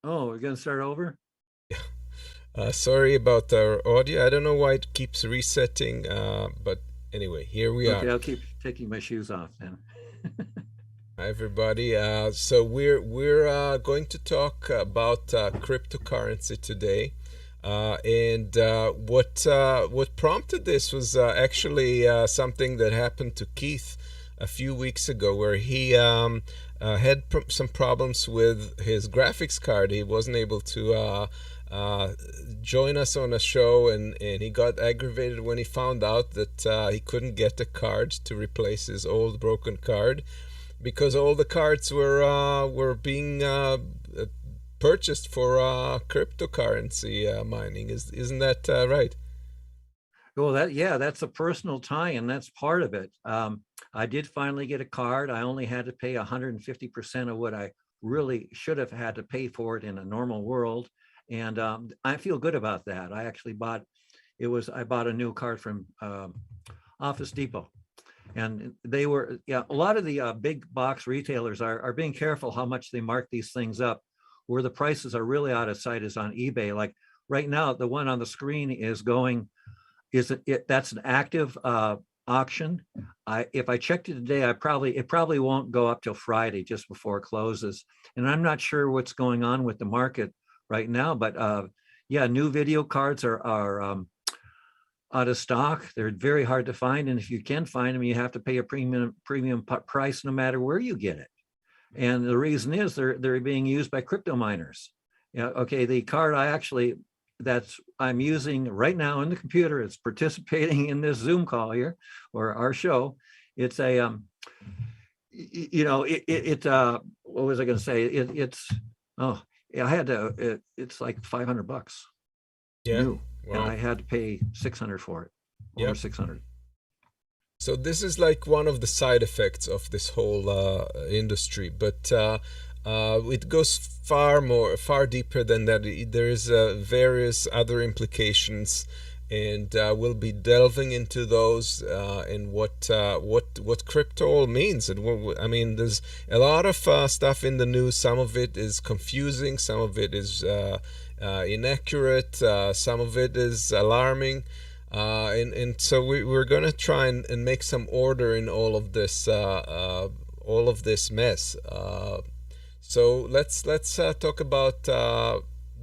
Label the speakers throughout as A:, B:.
A: Oh, we're gonna start over?
B: Sorry about our audio. I don't know why it keeps resetting, but anyway, here we
A: Okay,
B: are.
A: I'll keep taking my shoes off then.
B: Hi, everybody. So we're going to talk about cryptocurrency today, and what prompted this was actually something that happened to Keith a few weeks ago, where he had some problems with his graphics card. He wasn't able to uh, join us on a show, and he got aggravated when he found out that he couldn't get a card to replace his old broken card because all the cards were being purchased for cryptocurrency mining. Isn't that right?
A: Well, yeah, that's a personal tie, and that's part of it. I did finally get a card. I only had to pay 150% of what I really should have had to pay for it in a normal world, and I feel good about that. I actually I bought a new card from Office Depot, and they were, yeah, a lot of the big box retailers are being careful how much they mark these things up. Where the prices are really out of sight is on eBay. Like right now, the one on the screen is going is that's an active auction. If I checked it today, it probably won't go up till Friday, just before it closes. And I'm not sure what's going on with the market right now, but yeah, new video cards are out of stock. They're very hard to find, and if you can find them, you have to pay a premium price no matter where you get it. And the reason is they're being used by crypto miners. Yeah, okay, the card that's I'm using right now in the computer, it's participating in this Zoom call here or our show. It's a what was I going to say? It's oh yeah, I had to it's like $500
B: Yeah.
A: new, and
B: Wow.
A: I had to pay 600 for it, over
B: Yep.
A: 600.
B: So this is like one of the side effects of this whole industry, but it goes far deeper than that. There is various other implications, and we'll be delving into those and what crypto all means. And I mean, there's a lot of stuff in the news. Some of it is confusing, some of it is inaccurate, some of it is alarming. And so we're gonna try and make some order in all of this mess. So let's talk about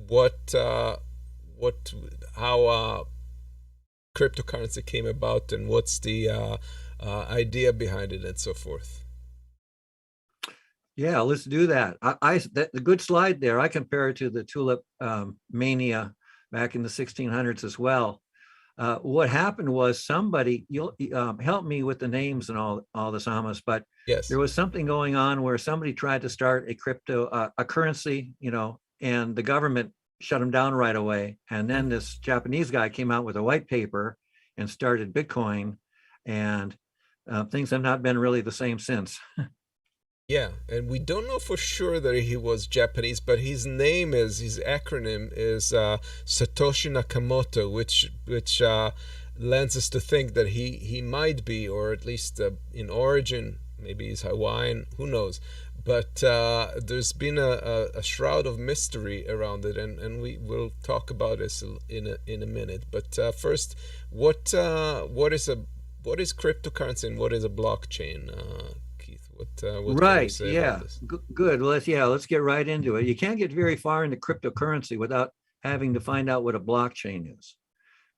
B: what what how cryptocurrency came about and what's the idea behind it and so forth.
A: Yeah, let's do that. The good slide there. I compare it to the tulip mania back in the 1600s as well. What happened was somebody, you'll help me with the names and all this, Amos, but
B: Yes.
A: there was something going on where somebody tried to start a currency, and the government shut them down right away. And then this Japanese guy came out with a white paper and started Bitcoin, and things have not been really the same since.
B: Yeah, and we don't know for sure that he was Japanese, but his acronym is Satoshi Nakamoto, which lends us to think that he might be, or at least in origin, maybe he's Hawaiian, who knows. But there's been a shroud of mystery around it, and we will talk about this in a minute. But first, what is cryptocurrency and what is a blockchain? Keith, what can you
A: Right.
B: say about
A: Yeah.
B: this?
A: Good. Well, let's get right into it. You can't get very far into cryptocurrency without having to find out what a blockchain is,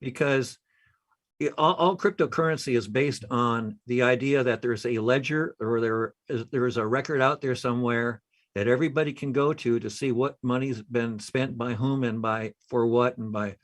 A: because all cryptocurrency is based on the idea that there's a ledger, or there is a record out there somewhere that everybody can go to see what money's been spent by whom and by for what and by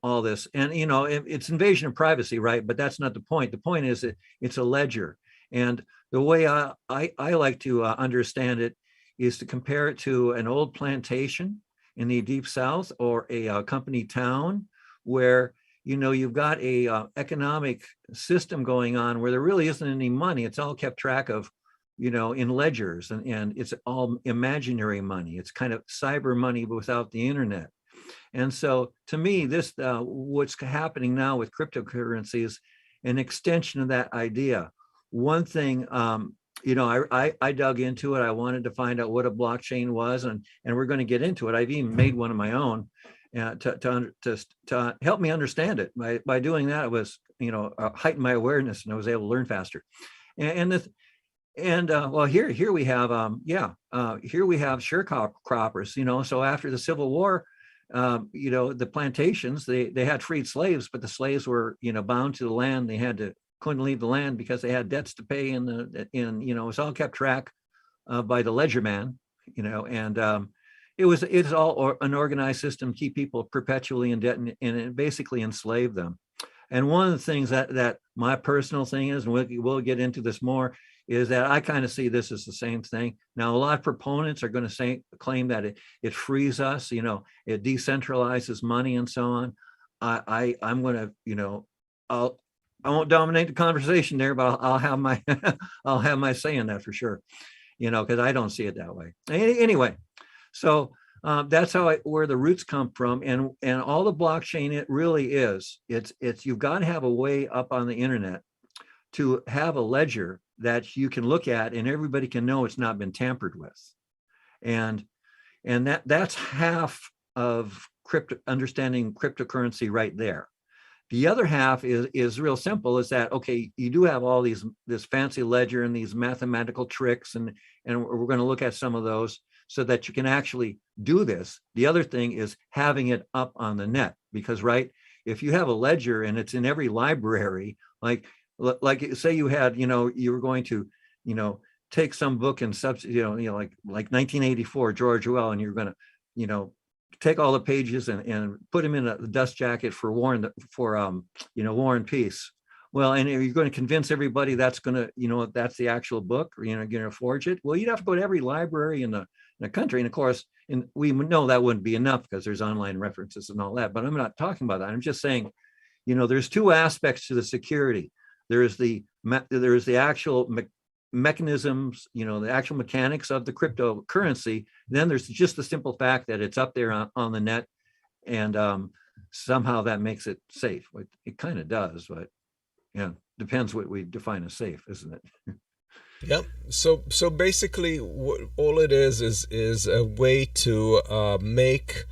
A: all this. And it's invasion of privacy, right? But that's not the point. The point is that it's a ledger. And the way I like to understand it is to compare it to an old plantation in the deep south, or a company town, where you've got a economic system going on where there really isn't any money. It's all kept track of in ledgers, and it's all imaginary money. It's kind of cyber money without the internet. And so, to me, this what's happening now with cryptocurrency is an extension of that idea. One thing I dug into it. I wanted to find out what a blockchain was, and we're going to get into it. I've even made one of my own to help me understand it. By doing that, it was heighten my awareness, and I was able to learn faster. And the and well, here we have here we have sharecroppers. So after the Civil War, the plantations, they had freed slaves, but the slaves were bound to the land. They couldn't leave the land because they had debts to pay, it was all kept track by the ledger man, and it's all an organized system to keep people perpetually in debt, and it basically enslaved them. And one of the things that my personal thing is, and we'll get into this more, is that I kind of see this as the same thing. Now, a lot of proponents are going to claim that it frees us, it decentralizes money and so on. I'm going to, I won't dominate the conversation there, but I'll have my I'll have my say in that for sure, because I don't see it that way. Anyway, so that's where the roots come from, and all the blockchain, it really is. It's you've got to have a way up on the internet to have a ledger that you can look at, and everybody can know it's not been tampered with, and that's half of understanding cryptocurrency right there. The other half is real simple, is that, okay, you do have all this fancy ledger and these mathematical tricks, and we're going to look at some of those so that you can actually do this. The other thing is having it up on the net, because if you have a ledger and it's in every library, like say you had, you were going to, take some book and like 1984 George Orwell, and you're going to, take all the pages and put them in a dust jacket for War and Peace. Well, and you're going to convince everybody that's going to, that's the actual book, or, you're going to forge it. Well, you'd have to go to every library in the country. And of course, we know that wouldn't be enough because there's online references and all that, but I'm not talking about that. I'm just saying, there's two aspects to the security. There's the actual mechanisms, the actual mechanics of the cryptocurrency. Then there's just the simple fact that it's up there on the net, and somehow that makes it safe. It kind of does, but depends what we define as safe, isn't it?
B: Yeah. So basically, all it is a way to make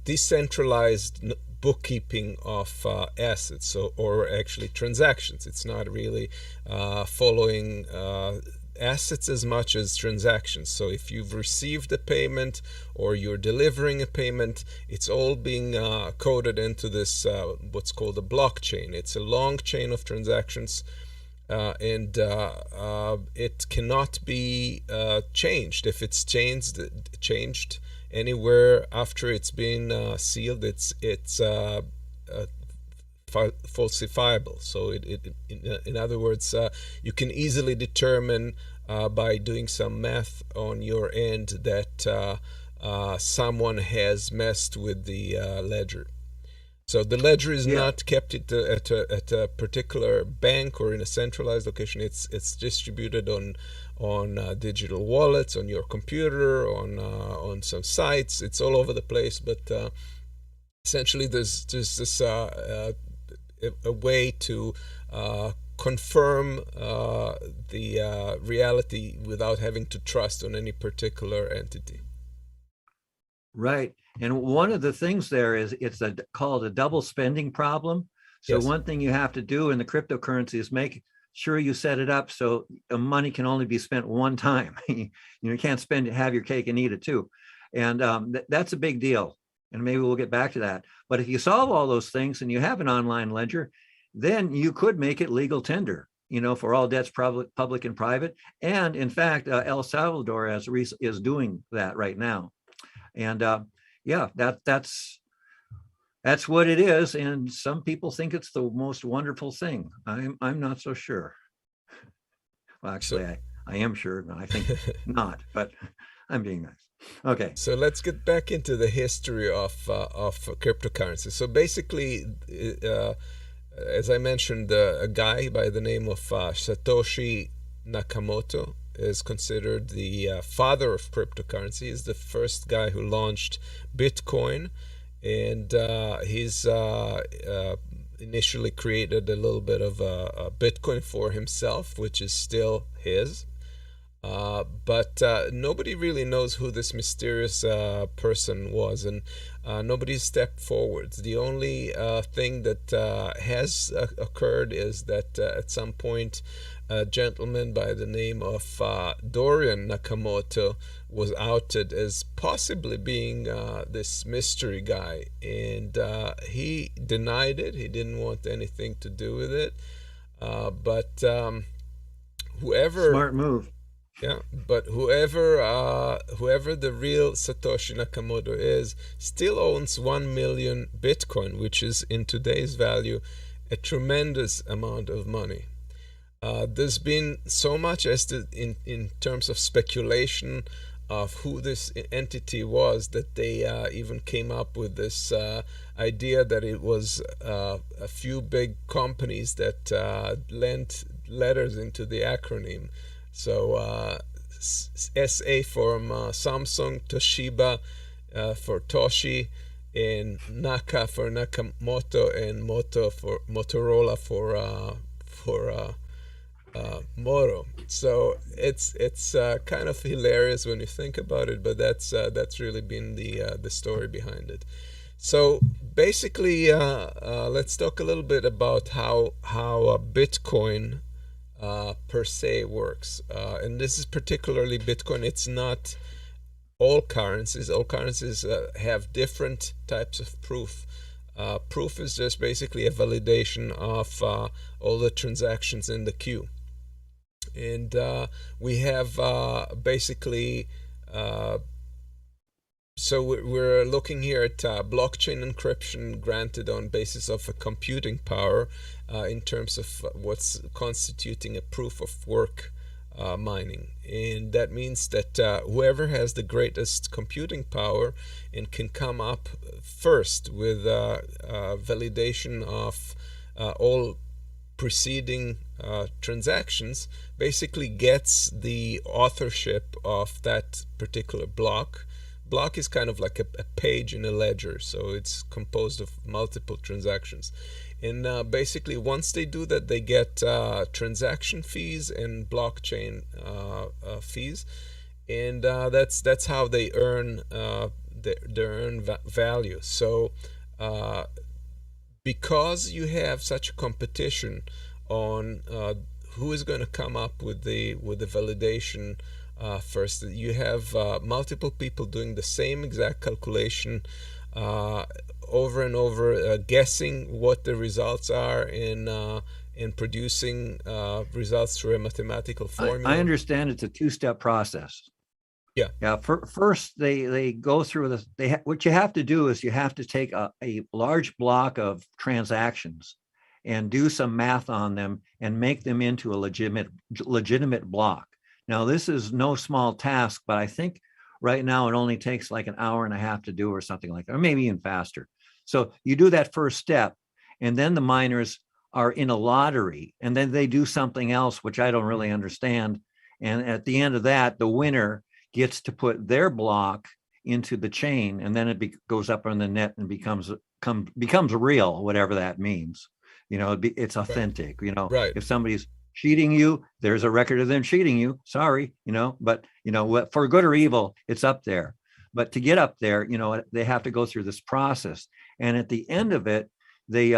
B: decentralized bookkeeping of assets, or actually transactions. It's not really following assets as much as transactions. So if you've received a payment or you're delivering a payment, it's all being coded into this what's called a blockchain. It's a long chain of transactions, and it cannot be changed. If it's changed anywhere after it's been sealed, it's falsifiable. So in other words, you can easily determine by doing some math on your end that someone has messed with the ledger. So the ledger is not kept at a particular bank or in a centralized location. It's distributed on digital wallets, on your computer, on some sites. It's all over the place. But essentially, there's this a way to confirm the reality without having to trust on any particular entity.
A: Right. And one of the things there is it's called a double spending problem. So yes. One thing you have to do in the cryptocurrency is make sure you set it up so money can only be spent one time. You can't have your cake and eat it too. And that's a big deal. And maybe we'll get back to that. But if you solve all those things and you have an online ledger, then you could make it legal tender, for all debts, public and private. And in fact, El Salvador is doing that right now. And that's what it is. And some people think it's the most wonderful thing. I'm not so sure. Well, actually, I am sure. I think not, but I'm being nice. Okay.
B: So let's get back into the history of cryptocurrency. So basically, as I mentioned, a guy by the name of Satoshi Nakamoto is considered the father of cryptocurrency. He's the first guy who launched Bitcoin, and his initially created a little bit of a Bitcoin for himself, which is still his. But nobody really knows who this mysterious person was, and nobody stepped forward. The only thing that has occurred is that at some point, a gentleman by the name of Dorian Nakamoto was outed as possibly being this mystery guy, and he denied it. He didn't want anything to do with it. But whoever
A: Smart move.
B: Yeah, but whoever the real Satoshi Nakamoto is, still owns 1 million Bitcoin, which is in today's value a tremendous amount of money. There's been so much as in terms of speculation of who this entity was, that they even came up with this idea that it was a few big companies that lent letters into the acronym. So SA for Samsung, Toshiba for Toshi, and Naka for Nakamoto, and Moto for Motorola for Moro. So it's kind of hilarious when you think about it, but that's really been the story behind it. So basically, let's talk a little bit about how Bitcoin per se works, and this is particularly Bitcoin. It's not all currencies. All currencies have different types of proof. Proof is just basically a validation of all the transactions in the queue. And we have basically, so we're looking here at blockchain encryption granted on basis of a computing power in terms of what's constituting a proof of work mining. And that means that whoever has the greatest computing power and can come up first with validation of all preceding transactions basically gets the authorship of that particular block. Block is kind of like a page in a ledger, so it's composed of multiple transactions. And basically, once they do that, they get transaction fees and blockchain fees, and that's how they earn value. So because you have such a competition on who is going to come up with the validation first, you have multiple people doing the same exact calculation over and over, guessing what the results are in producing results through a mathematical formula.
A: I understand it's a two-step process.
B: Yeah.
A: Yeah. First, they go through this. What you have to do is you have to take a large block of transactions and do some math on them and make them into a legitimate block. Now, this is no small task, but I think right now it only takes like an hour and a half to do, or something like that, or maybe even faster. So you do that first step, and then the miners are in a lottery, and then they do something else, which I don't really understand. And at the end of that, the winner gets to put their block into the chain, and then it goes up on the net and becomes real, whatever that means. You know, it's authentic. Right. You know, right. If somebody's cheating you, there's a record of them cheating you. Sorry, you know, but you know, for good or evil, it's up there. But to get up there, you know, they have to go through this process, and at the end of it, they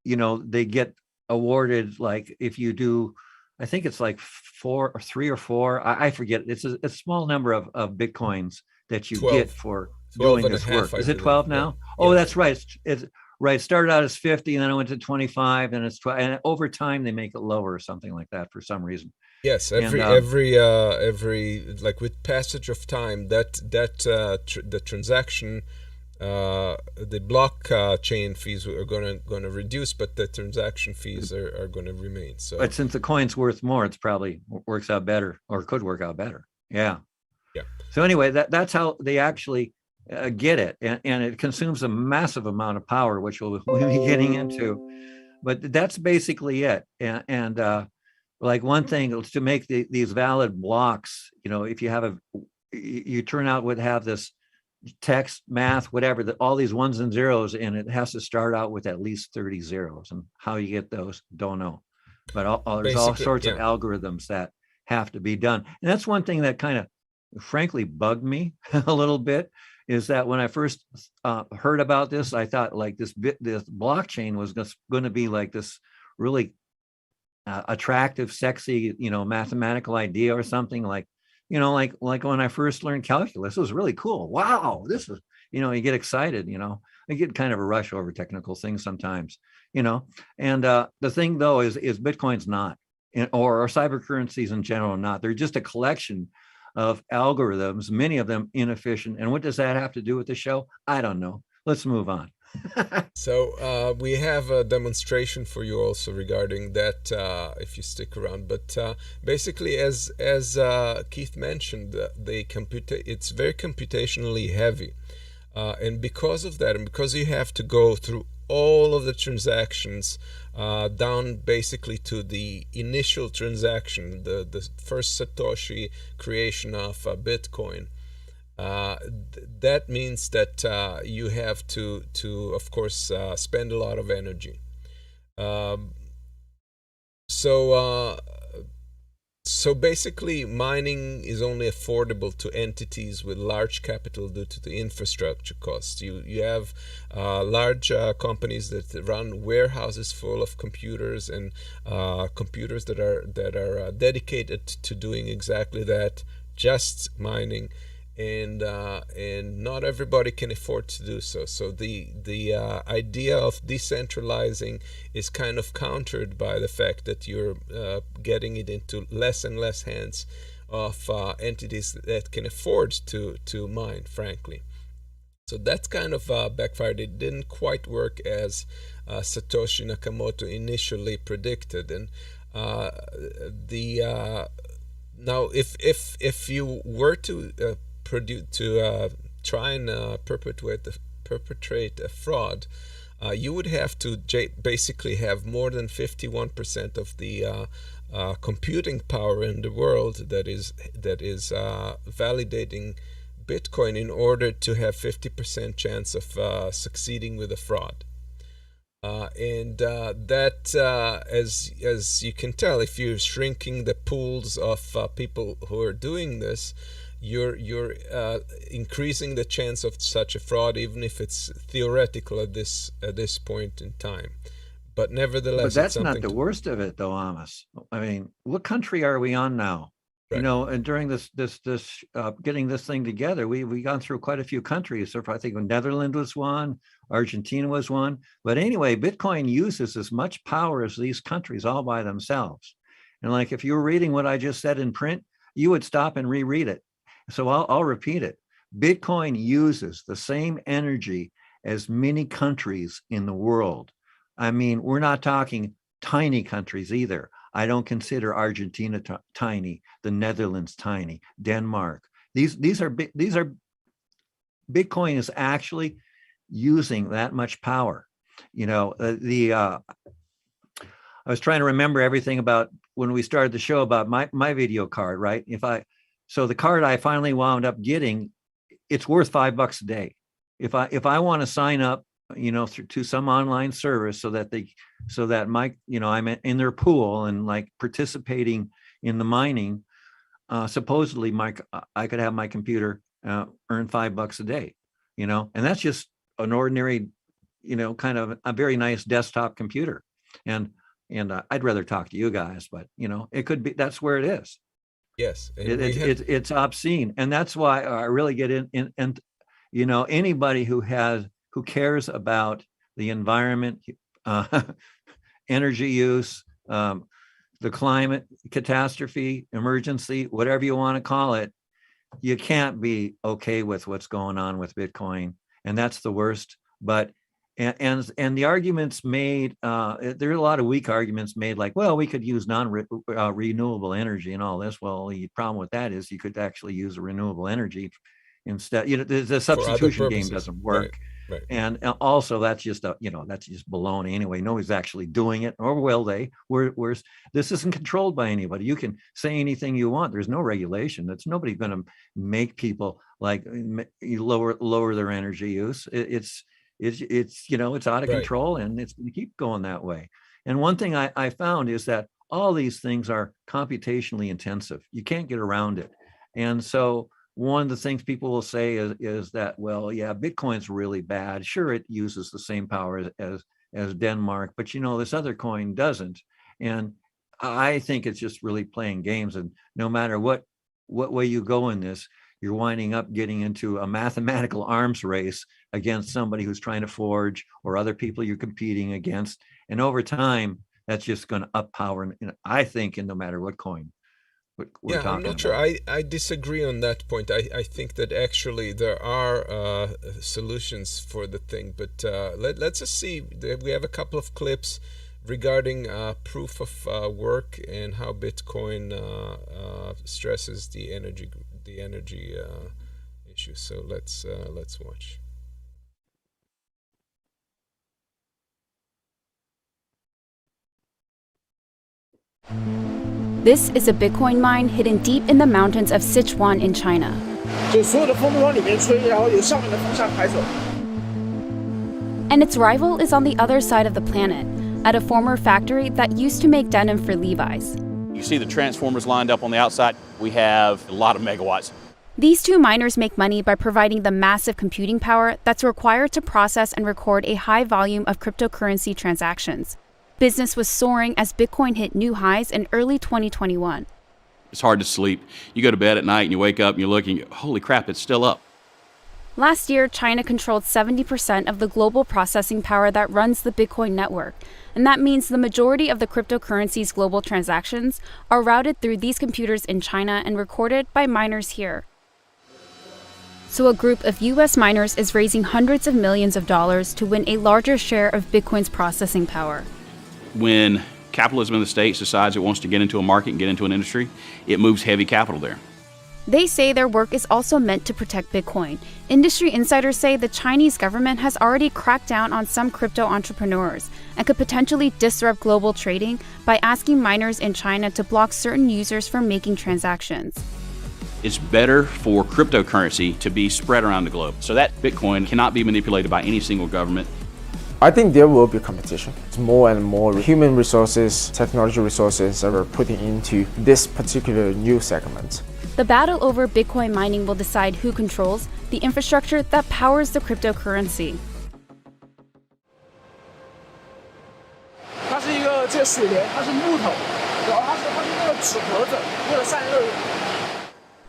A: they get awarded, like, if you do, I think it's like 3 or 4. I forget. It's a small number of bitcoins that you 12, get for doing this work. Is it 12 now? Yeah. Oh, yeah. That's right. It's right. It started out as 50, and then it went to 25, and it's 12. And over time, they make it lower or something like that for some reason.
B: Yes, every like with passage of time, the transaction, the blockchain fees are going to reduce, but the transaction fees are going to remain. So,
A: but since the coin's worth more, it's probably works out better, or could work out better. Yeah.
B: Yeah.
A: So anyway, that's how they actually get it, and it consumes a massive amount of power, which we'll be getting into. But that's basically it. And like one thing to make these valid blocks, you know, if you have you turn out would have this text, math, whatever, all these ones and zeros, and it has to start out with at least 30 zeros. And how you get those, don't know. But there's all
B: Basically,
A: sorts of
B: yeah.
A: algorithms that have to be done. And that's one thing that kind of frankly bugged me a little bit, is that when I first heard about this, I thought like this blockchain was going to be like this really attractive, sexy, mathematical idea or something like, like when I first learned calculus, it was really cool. Wow, this is, you get excited, I get kind of a rush over technical things sometimes, and the thing though is Bitcoin's not, or cyber currencies in general not. They're just a collection of algorithms, many of them inefficient. And what does that have to do with the show? I don't know. Let's move on.
B: So we have a demonstration for you also regarding that, if you stick around. But basically, as Keith mentioned, it's very computationally heavy, and because of that, and because you have to go through all of the transactions down basically to the initial transaction, the first Satoshi creation of Bitcoin. That means that you have to of course spend a lot of energy. So so basically, mining is only affordable to entities with large capital due to the infrastructure costs. You have large companies that run warehouses full of computers, and computers that are dedicated to doing exactly that, just mining. And not everybody can afford to do so. So the idea of decentralizing is kind of countered by the fact that you're getting it into less and less hands of entities that can afford to mine, frankly. So that's kind of backfired. It didn't quite work as Satoshi Nakamoto initially predicted. And now if you were to try and perpetrate a fraud, you would have to basically have more than 51% of the computing power in the world that is validating Bitcoin in order to have 50% chance of succeeding with a fraud. And that, as you can tell, if you're shrinking the pools of people who are doing this, you're increasing the chance of such a fraud, even if it's theoretical at this point in time. But nevertheless,
A: but that's not the worst of it, though, Amos. I mean, what country are we on now? Right. And during this getting this thing together, we gone through quite a few countries. So I think Netherlands was one, Argentina was one. But anyway, Bitcoin uses as much power as these countries all by themselves. And like if you were reading what I just said in print, you would stop and reread it. So I'll repeat it. Bitcoin uses the same energy as many countries in the world. I mean, we're not talking tiny countries either. I don't consider Argentina tiny, the Netherlands tiny, Denmark. These are Bitcoin is actually using that much power. I was trying to remember everything about when we started the show about my video card, right? So the card I finally wound up getting, it's worth $5 a day. If I want to sign up, to some online service so that my, I'm in their pool and like participating in the mining, supposedly I could have my computer earn $5 a day, and that's just an ordinary, kind of a very nice desktop computer. And I'd rather talk to you guys, but it could be, that's where it is.
B: Yes,
A: it's obscene, and that's why I really get in. And anybody who cares about the environment, energy use, the climate catastrophe, emergency, whatever you want to call it, you can't be okay with what's going on with Bitcoin, and that's the worst. But and the arguments made, there are a lot of weak arguments made, like, well, we could use renewable energy and all this. Well, the problem with that is you could actually use a renewable energy instead. The substitution game doesn't work.
B: Right.
A: And also that's just that's just baloney anyway. Nobody's actually doing it, or will they? This isn't controlled by anybody. You can say anything you want. There's no regulation. That's nobody going to make people like lower their energy use. It's it's out of
B: Right.
A: control, and it's going to keep going that way. And one thing I found is that all these things are computationally intensive. You can't get around it. And so one of the things people will say is that, well, yeah, Bitcoin's really bad. Sure, it uses the same power as Denmark, but this other coin doesn't. And I think it's just really playing games. And no matter what way you go in this, you're winding up getting into a mathematical arms race against somebody who's trying to forge, or other people you're competing against. And over time, that's just going to up power, I think, in no matter what coin we're
B: Yeah, I'm
A: talking
B: not sure.
A: about.
B: I disagree on that point. I think that actually there are solutions for the thing, but let's just see. We have a couple of clips regarding proof of work and how Bitcoin stresses the energy issue. So let's watch.
C: This is a Bitcoin mine hidden deep in the mountains of Sichuan in China. And its rival is on the other side of the planet, at a former factory that used to make denim for Levi's.
D: You see the transformers lined up on the outside. We have a lot of megawatts.
C: These two miners make money by providing the massive computing power that's required to process and record a high volume of cryptocurrency transactions. Business was soaring as Bitcoin hit new highs in early 2021.
D: It's hard to sleep. You go to bed at night and you wake up and you look and holy crap, it's still up.
C: Last year, China controlled 70% of the global processing power that runs the Bitcoin network. And that means the majority of the cryptocurrency's global transactions are routed through these computers in China and recorded by miners here. So a group of US miners is raising hundreds of millions of dollars to win a larger share of Bitcoin's processing power.
D: When capitalism in the States decides it wants to get into a market and get into an industry, it moves heavy capital there.
C: They say their work is also meant to protect Bitcoin. Industry insiders say the Chinese government has already cracked down on some crypto entrepreneurs and could potentially disrupt global trading by asking miners in China to block certain users from making transactions.
D: It's better for cryptocurrency to be spread around the globe so that Bitcoin cannot be manipulated by any single government.
E: I think there will be competition. More and more human resources, technology resources are putting into this particular new segment.
C: The battle over Bitcoin mining will decide who controls the infrastructure that powers the cryptocurrency.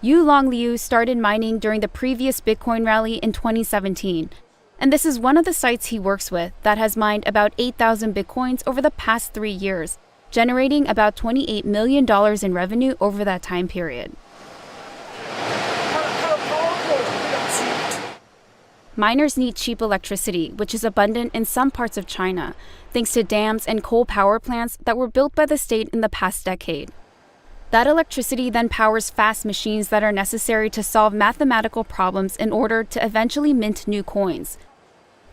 C: Yu Long Liu started mining during the previous Bitcoin rally in 2017. And this is one of the sites he works with that has mined about 8,000 Bitcoins over the past 3 years, generating about $28 million in revenue over that time period. Miners need cheap electricity, which is abundant in some parts of China, thanks to dams and coal power plants that were built by the state in the past decade. That electricity then powers fast machines that are necessary to solve mathematical problems in order to eventually mint new coins.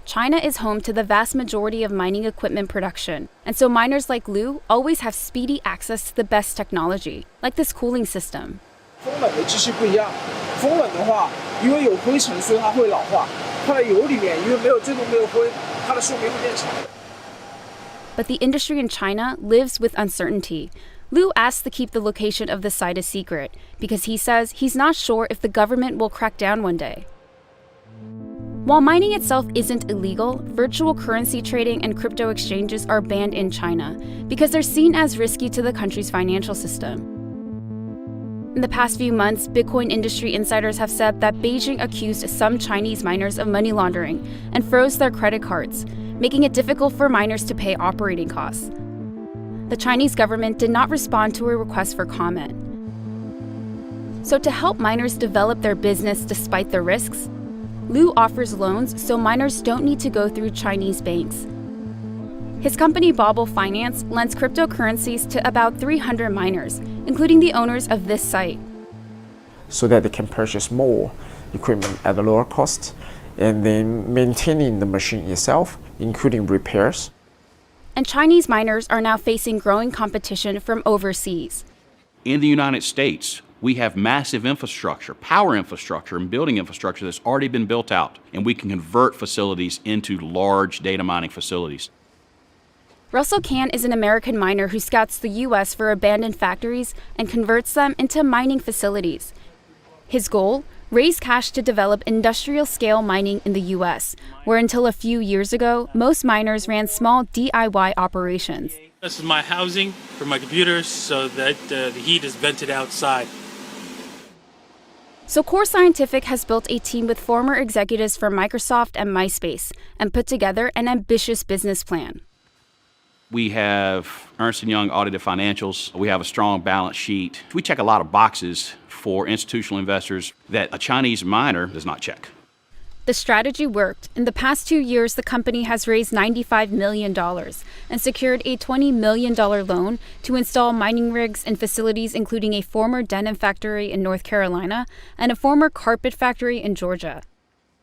C: China is home to the vast majority of mining equipment production, and so miners like Liu always have speedy access to the best technology, like this cooling system. But the industry in China lives with uncertainty. Liu asks to keep the location of the site a secret because he says he's not sure if the government will crack down one day. While mining itself isn't illegal, virtual currency trading and crypto exchanges are banned in China because they're seen as risky to the country's financial system. In the past few months, Bitcoin industry insiders have said that Beijing accused some Chinese miners of money laundering and froze their credit cards, making it difficult for miners to pay operating costs. The Chinese government did not respond to a request for comment. So to help miners develop their business despite the risks, Liu offers loans so miners don't need to go through Chinese banks. His company Bobble Finance lends cryptocurrencies to about 300 miners, including the owners of this site.
E: So that they can purchase more equipment at a lower cost and then maintaining the machine itself, including repairs.
C: And Chinese miners are now facing growing competition from overseas.
D: In the United States, we have massive infrastructure, power infrastructure and building infrastructure that's already been built out, and we can convert facilities into large data mining facilities.
C: Russell Can is an American miner who scouts the U.S. for abandoned factories and converts them into mining facilities. His goal? Raise cash to develop industrial-scale mining in the U.S., where until a few years ago, most miners ran small DIY operations.
F: This is my housing for my computers so that the heat is vented outside.
C: So Core Scientific has built a team with former executives from Microsoft and MySpace and put together an ambitious business plan.
D: We have Ernst & Young audited financials. We have a strong balance sheet. We check a lot of boxes for institutional investors that a Chinese miner does not check.
C: The strategy worked. In the past 2 years, the company has raised $95 million and secured a $20 million loan to install mining rigs in facilities including a former denim factory in North Carolina and a former carpet factory in Georgia.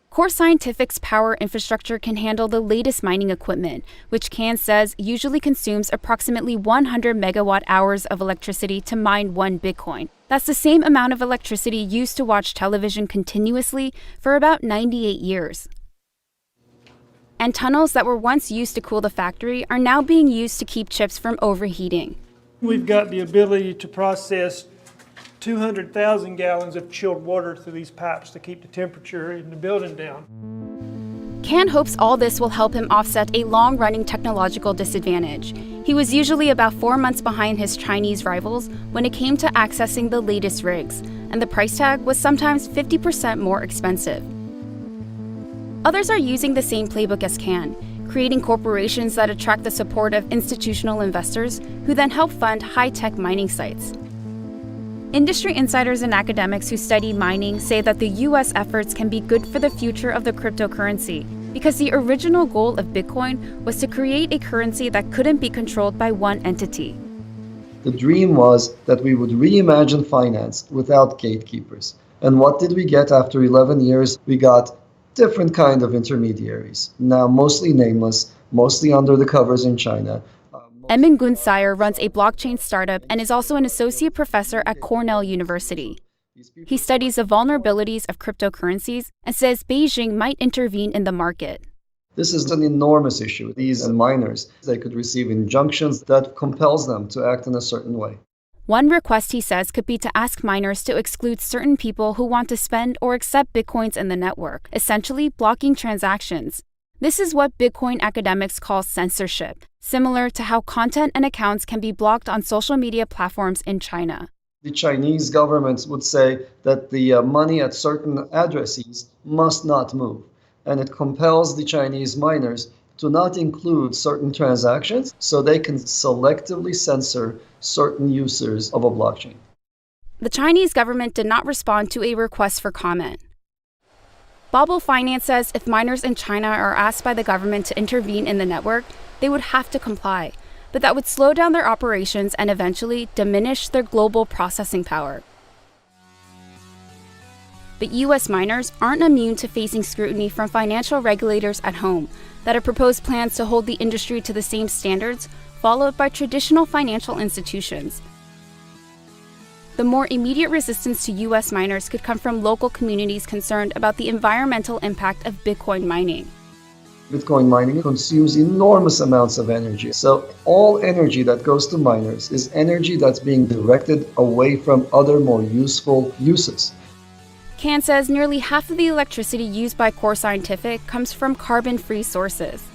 C: Core Scientific's power infrastructure can handle the latest mining equipment, which Can says usually consumes approximately 100 megawatt hours of electricity to mine 1 Bitcoin. That's the same amount of electricity used to watch television continuously for about 98 years. And tunnels that were once used to cool the factory are now being used to keep chips from overheating.
G: We've got the ability to process 200,000 gallons of chilled water through these pipes to keep the temperature in the building down.
C: Can hopes all this will help him offset a long-running technological disadvantage. He was usually about 4 months behind his Chinese rivals when it came to accessing the latest rigs, and the price tag was sometimes 50% more expensive. Others are using the same playbook as Can, creating corporations that attract the support of institutional investors who then help fund high-tech mining sites. Industry insiders and academics who study mining say that the U.S. efforts can be good for the future of the cryptocurrency because the original goal of Bitcoin was to create a currency that couldn't be controlled by one entity.
H: The dream was that we would reimagine finance without gatekeepers. And what did we get after 11 years? We got different kind of intermediaries, now mostly nameless, mostly under the covers in China.
C: Emin Gunsayer runs a blockchain startup and is also an associate professor at Cornell University. He studies the vulnerabilities of cryptocurrencies and says Beijing might intervene in the market.
H: This is an enormous issue. These miners, they could receive injunctions that compels them to act in a certain way.
C: One request, he says, could be to ask miners to exclude certain people who want to spend or accept bitcoins in the network, essentially blocking transactions. This is what Bitcoin academics call censorship, similar to how content and accounts can be blocked on social media platforms in China.
H: The Chinese government would say that the money at certain addresses must not move, and it compels the Chinese miners to not include certain transactions so they can selectively censor certain users of a blockchain.
C: The Chinese government did not respond to a request for comment. Bobble Finance says if miners in China are asked by the government to intervene in the network, they would have to comply, but that would slow down their operations and eventually diminish their global processing power. But U.S. miners aren't immune to facing scrutiny from financial regulators at home that have proposed plans to hold the industry to the same standards followed by traditional financial institutions. The more immediate resistance to U.S. miners could come from local communities concerned about the environmental impact of Bitcoin mining.
H: Bitcoin mining consumes enormous amounts of energy. So all energy that goes to miners is energy that's being directed away from other more useful uses.
C: Can says nearly half of the electricity used by Core Scientific comes from carbon-free sources.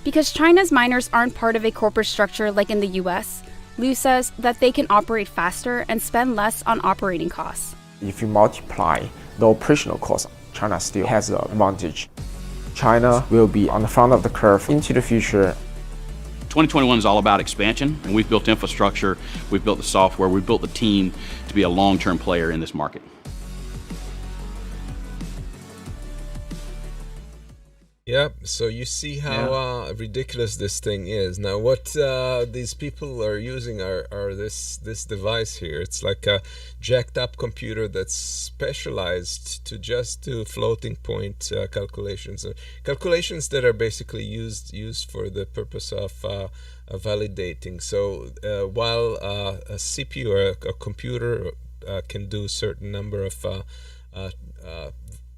C: Because China's miners aren't part of a corporate structure like in the U.S., Liu says that they can operate faster and spend less on operating costs.
E: If you multiply the operational costs, China still has the advantage. China will be on the front of the curve into the future.
D: 2021 is all about expansion, and we've built infrastructure, we've built the software, we've built the team to be a long-term player in this market.
B: Yeah, so you see how ridiculous this thing is. Now, what these people are using are this device here. It's like a jacked up computer that's specialized to just do floating point calculations, calculations that are basically used for the purpose of validating. So while a CPU or a computer can do a certain number of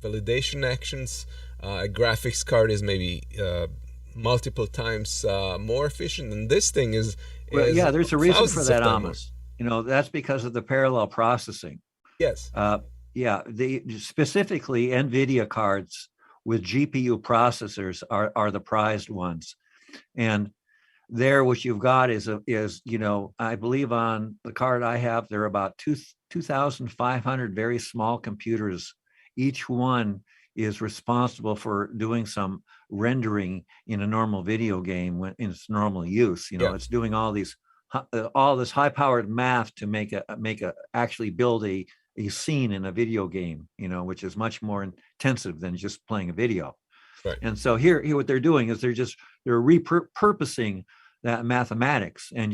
B: validation actions, a graphics card is maybe multiple times more efficient, and this thing is
A: Well, yeah, there's a reason for
B: thousands
A: that,
B: of times more.
A: Amos. That's because of the parallel processing.
B: Yes.
A: Yeah, specifically NVIDIA cards with GPU processors are the prized ones. And there, what you've got is I believe on the card I have, there are about 2,500 very small computers. Each one is responsible for doing some rendering in a normal video game when in its normal use. It's doing all this high-powered math to make actually build a scene in a video game, which is much more intensive than just playing a video.
B: Right.
A: And so here what they're doing is they're repurposing that mathematics. And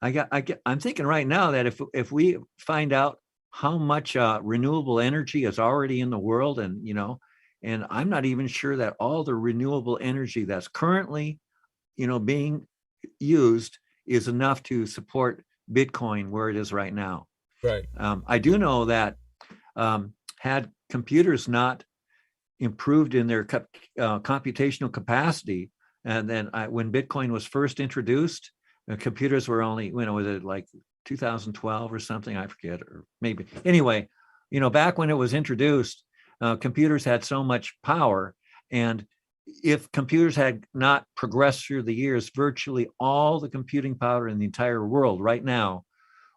A: I'm thinking right now that if we find out how much renewable energy is already in the world, and I'm not even sure that all the renewable energy that's currently being used is enough to support Bitcoin where it is right now.
B: Right.
A: I do know that had computers not improved in their computational capacity, and then when Bitcoin was first introduced, computers were only, was it like 2012 or something? I forget, or maybe. Anyway, back when it was introduced, computers had so much power, and if computers had not progressed through the years, virtually all the computing power in the entire world right now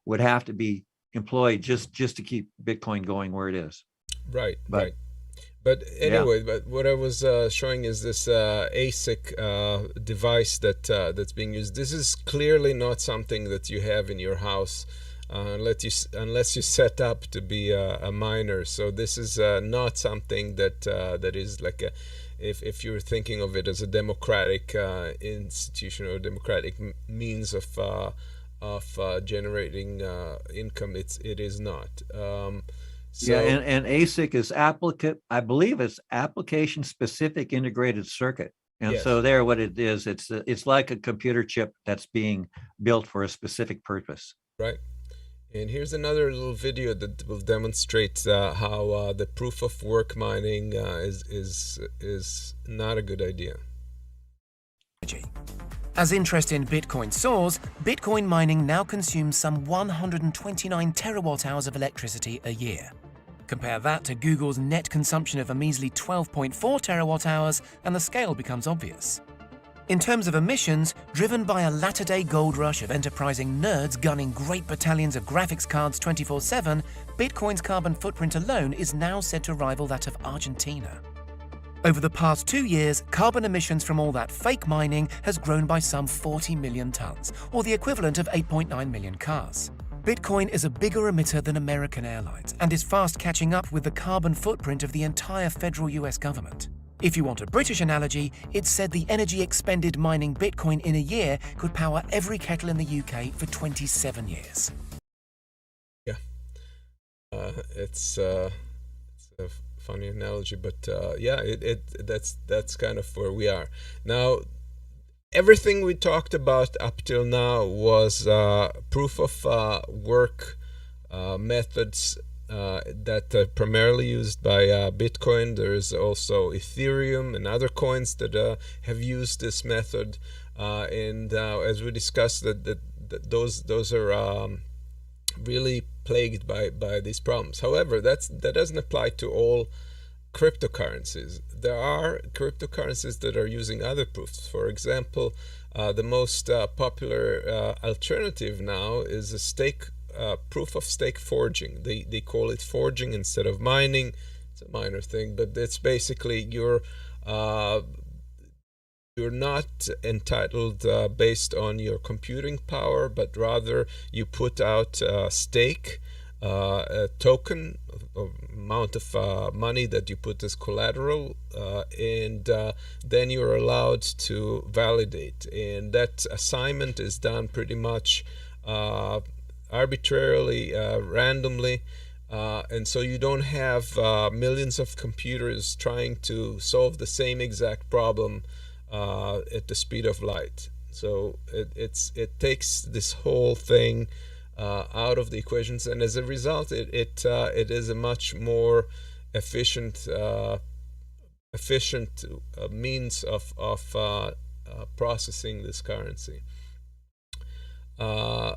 A: would have to be employed just to keep Bitcoin going where it is.
B: Right. But anyway, but what I was showing is this ASIC device that's being used. This is clearly not something that you have in your house unless you set up to be a miner. So this is not something that is like if you're thinking of it as a democratic institution or democratic means of generating income. It is not.
A: And ASIC is I believe it's application specific integrated circuit. And so there, what it is, it's like a computer chip that's being built for a specific purpose.
B: Right. And here's another little video that will demonstrate how the proof of work mining is not a good idea.
I: As interest in Bitcoin soars, Bitcoin mining now consumes some 129 terawatt hours of electricity a year. Compare that to Google's net consumption of a measly 12.4 terawatt hours, and the scale becomes obvious. In terms of emissions, driven by a latter-day gold rush of enterprising nerds gunning great battalions of graphics cards 24/7, Bitcoin's carbon footprint alone is now said to rival that of Argentina. Over the past 2 years, carbon emissions from all that fake mining has grown by some 40 million tons, or the equivalent of 8.9 million cars. Bitcoin is a bigger emitter than American Airlines and is fast catching up with the carbon footprint of the entire federal US government. If you want a British analogy, it's said the energy expended mining Bitcoin in a year could power every kettle in the UK for 27 years.
B: Yeah, it's a funny analogy, but that's kind of where we are now. Everything we talked about up till now was proof of work methods that are primarily used by Bitcoin. There is also Ethereum and other coins that have used this method, and as we discussed, that those are really plagued by these problems. However, that doesn't apply to all cryptocurrencies. There are cryptocurrencies that are using other proofs. For example, the most popular alternative now is a proof of stake forging. They call it forging instead of mining. It's a minor thing, but it's basically you're not entitled based on your computing power, but rather you put out stake a token amount of money that you put as collateral, and then you're allowed to validate. And that assignment is done pretty much arbitrarily, randomly. And so you don't have millions of computers trying to solve the same exact problem at the speed of light. So it takes this whole thing out of the equations, and as a result, it is a much more efficient means of processing this currency. So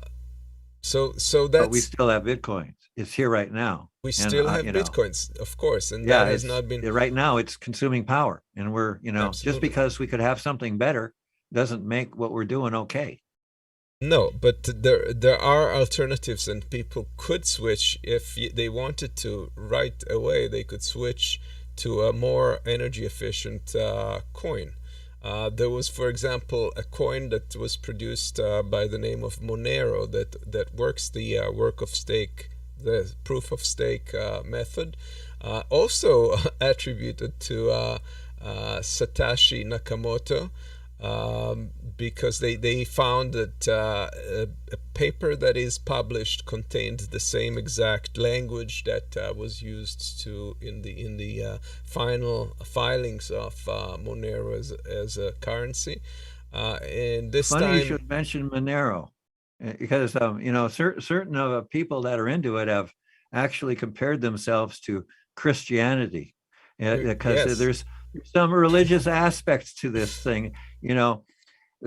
A: But
B: that's,
A: we still have Bitcoins. It's here right now.
B: we
A: And,
B: still have
A: you know,
B: Bitcoins, of course, and
A: yeah,
B: that has
A: it's,
B: not been
A: right now it's consuming power. And we're, you know, just
B: absolutely.
A: because we could have something better doesn't make what we're doing okay.
B: No, but there are alternatives, and people could switch if they wanted to right away. They could switch to a more energy efficient coin. There was, for example, a coin that was produced by the name of Monero that works the work of stake, the proof of stake method, also attributed to Satoshi Nakamoto. Because they found that a paper that is published contained the same exact language that was used in the final filings of Monero as a currency. And this
A: Funny you
B: time,
A: should mention Monero, because you know, certain people that are into it have actually compared themselves to Christianity, because
B: yes.
A: there's some religious aspects to this thing. You know,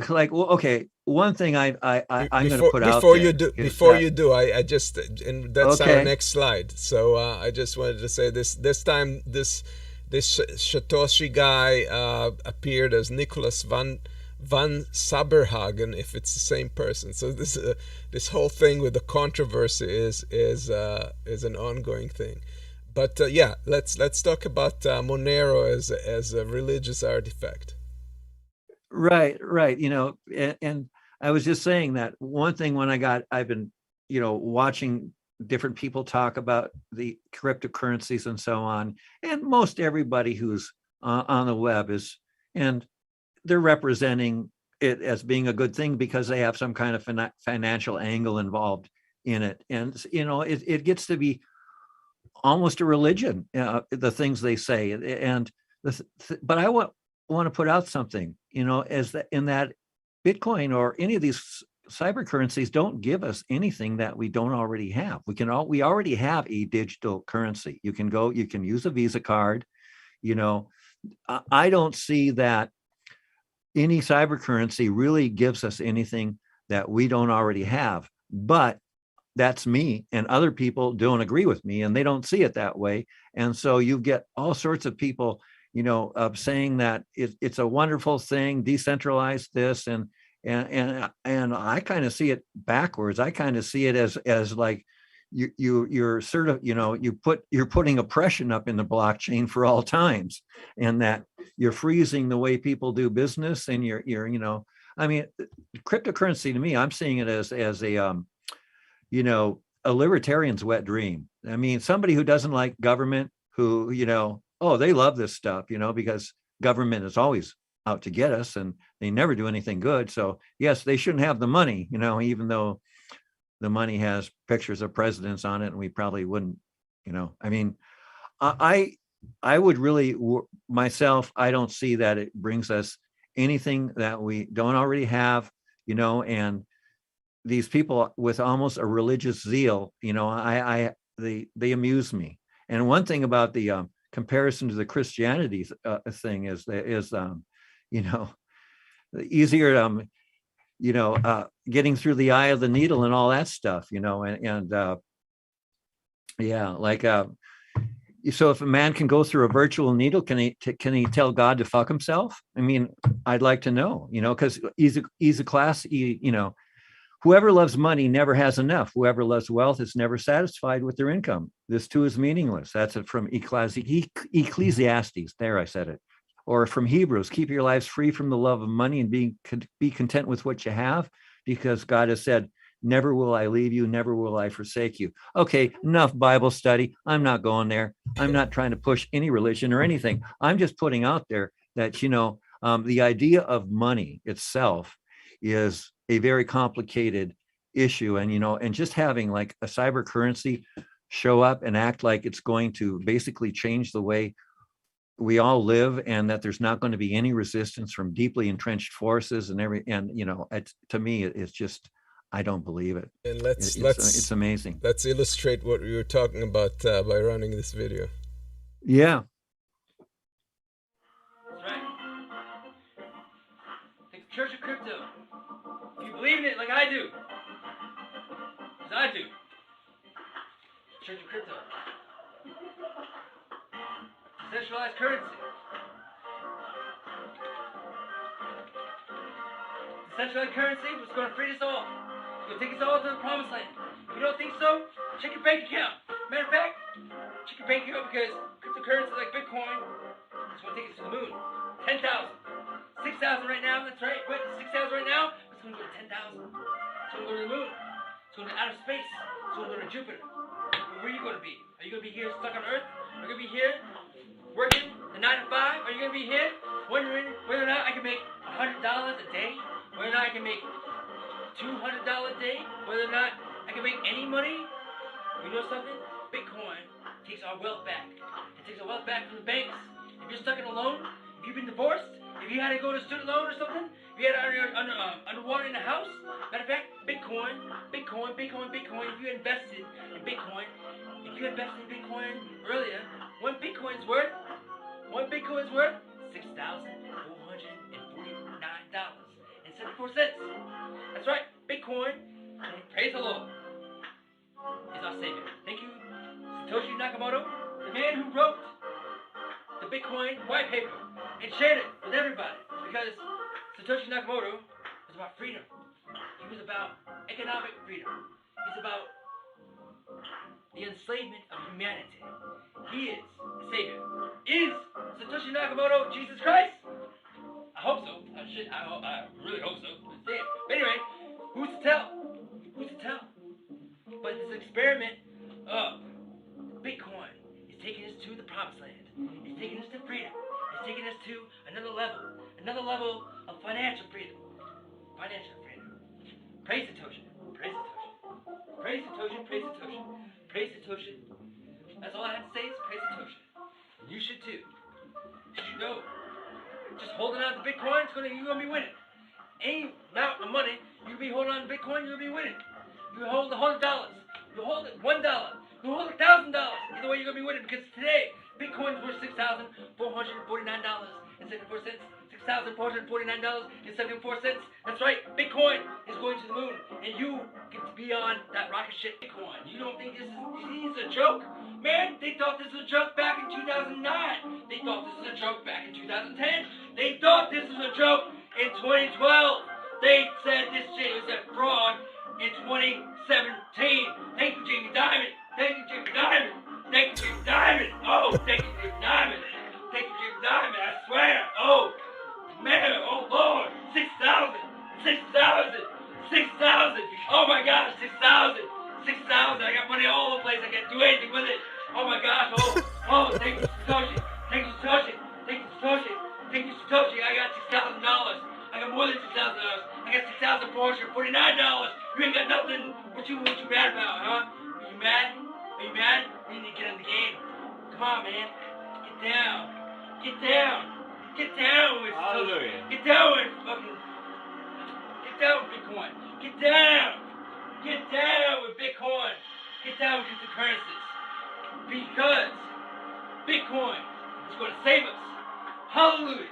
A: like, well, okay, one thing I'm going to put out there
B: I just, and that's our
A: okay.
B: next slide. So I just wanted to say this time this Satoshi guy appeared as Nicholas van Saberhagen, if it's the same person. So this whole thing with the controversy is an ongoing thing. But yeah, let's talk about Monero as a religious artifact.
A: Right. You know, and I was just saying that one thing when I've been, you know, watching different people talk about the cryptocurrencies and so on, and most everybody who's on the web and they're representing it as being a good thing because they have some kind of financial angle involved in it. And, you know, it gets to be almost a religion, the things they say. And but I want to put out something, you know, in that Bitcoin or any of these cyber currencies don't give us anything that we don't already have. We already have a digital currency. You can use a Visa card. You know, I don't see that any cyber currency really gives us anything that we don't already have. But that's me, and other people don't agree with me, and they don't see it that way. And so you get all sorts of people, you know, saying that it's a wonderful thing, decentralize this, and I kind of see it backwards. I kind of see it as like you're sort of, you know, you're putting oppression up in the blockchain for all times, and that you're freezing the way people do business, and you're you know, I mean, cryptocurrency to me, I'm seeing it as a you know, a libertarian's wet dream. I mean, somebody who doesn't like government, who, you know, oh, they love this stuff, you know, because government is always out to get us and they never do anything good. So yes, they shouldn't have the money, you know, even though the money has pictures of presidents on it, and we probably wouldn't, you know, I mean, I would really myself, I don't see that it brings us anything that we don't already have, you know. And these people with almost a religious zeal, you know, they amuse me. And one thing about the comparison to the Christianity thing is you know, easier, you know, getting through the eye of the needle and all that stuff, you know, and yeah, like so if a man can go through a virtual needle, can he tell God to fuck himself? I mean, I'd like to know, you know, because he's a class, you know. Whoever loves money never has enough. Whoever loves wealth is never satisfied with their income. This too is meaningless. That's it from Ecclesiastes. There, I said it. Or from Hebrews, keep your lives free from the love of money and be content with what you have, because God has said, never will I leave you, never will I forsake you. Okay, enough Bible study. I'm not going there. I'm not trying to push any religion or anything. I'm just putting out there that, the idea of money itself is a very complicated issue. And, and just having like a cyber currency show up and act like it's going to basically change the way we all live, and that there's not going to be any resistance from deeply entrenched forces to me, it's just, I don't believe it.
B: And
A: it's amazing.
B: Let's illustrate what we were talking about by running this video.
A: Yeah.
J: That's right. The Church of Crypto. If you believe in it like I do, as I do, Church of Crypto. Decentralized currency. Decentralized currency was going to free us all. It's going to take us all to the promised land. If you don't think so, check your bank account. Matter of fact, check your bank account, because cryptocurrency like Bitcoin is going to take us to the moon. 10,000. 6,000 right now, that's right. Wait, 6,000 right now, it's going to go to 10,000. It's going to go to the moon. It's going to outer space. It's going to go to Jupiter. Where are you going to be? Are you going to be here stuck on Earth? Are you going to be here working the 9 to 5? Are you going to be here wondering whether or not I can make $100 a day? Whether or not I can make $200 a day? Whether or not I can make any money? You know something? Bitcoin takes our wealth back. It takes our wealth back from the banks. If you're stuck in a loan, if you've been divorced, if you had to go to student loan or something, if you had underwater in a house, matter of fact, Bitcoin, if you invested in Bitcoin, earlier, one Bitcoin's worth $6,449.74. That's right, Bitcoin, praise the Lord, is our savior. Thank you, Satoshi Nakamoto, the man who wrote the Bitcoin white paper and shared it with everybody, because Satoshi Nakamoto was about freedom. He was about economic freedom. He's about the enslavement of humanity. He is the savior. Is Satoshi Nakamoto Jesus Christ? I hope so. I really hope so. But anyway, who's to tell? But this experiment of Bitcoin is taking us to the promised land. It's taking us to freedom. It's taking us to another level of financial freedom. Praise Satoshi. Praise Satoshi. That's all I have to say is praise Satoshi. You should too. You should know. Just holding on to Bitcoin, you're gonna be winning. Any amount of money you be holding on to Bitcoin, you'll be winning. You hold $100, you hold it $1, you hold $1,000. Either way, you're gonna be winning, because today Bitcoin's worth $6,449.74. $6,449.74. That's right, Bitcoin is going to the moon, and you get to be on that rocket ship Bitcoin. You don't think this is a joke? Man, they thought this was a joke back in 2009. They thought this was a joke back in 2010. They thought this was a joke in 2012. They said this shit was a fraud in 2017. Thank you, Jamie Dimon. Thank you, Jamie Dimon. Thank you, Jamie Dimon. Oh, thank you, Jamie Dimon. Thank you, Jamie Dimon. I swear. Oh, man. Oh, Lord. 6,000. Oh, my gosh. 6,000. I got money all over the place. I can't do anything with it. Oh, my gosh. Oh, thank you, Satoshi. Thank you, Satoshi. I got $6,000. I got more than $6,000. I got $6,449. You ain't got nothing. What you mad about, huh? Are you mad? You need to get in the game. Come on, man. Get down with
K: Hallelujah.
J: Get down with Bitcoin. Get down with Bitcoin. Get down with cryptocurrencies. Because Bitcoin is going to save us. Hallelujah.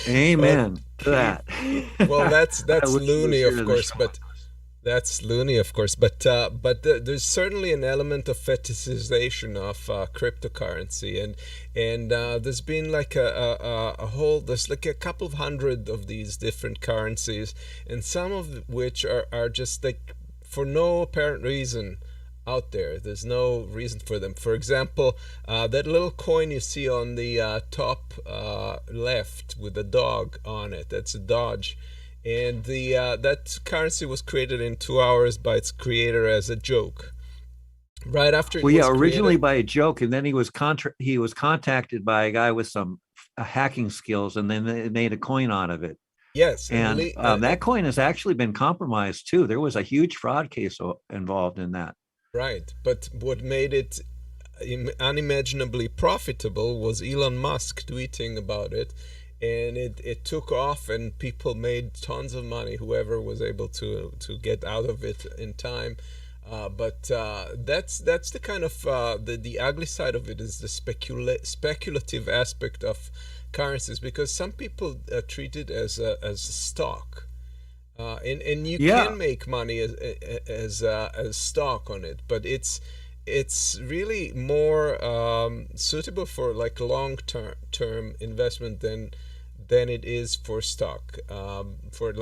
A: Amen to that.
B: Well, that's loony, of course, but there's certainly an element of fetishization of cryptocurrency, and there's been like there's like a couple of hundred of these different currencies, and some of which are just like, for no apparent reason, out there. There's no reason for them. For example, that little coin you see on the top left with the dog on it, that's a Dodge. And that currency was created in 2 hours by its creator as a joke. Right after it
A: Well, yeah,
B: was
A: originally
B: created,
A: by a joke, and then he was contacted by a guy with some hacking skills, and then they made a coin out of it.
B: yes,
A: And that coin has actually been compromised too. There was a huge fraud case involved in that.
B: right. But what made it unimaginably profitable was Elon Musk tweeting about it, and it took off, and people made tons of money, whoever was able to get out of it in time. But that's the kind of the ugly side of it, is the speculative aspect of currencies, because some people treat it as a stock, and you can make money as stock on it, but it's really more suitable for like long term investment than it is for stock, for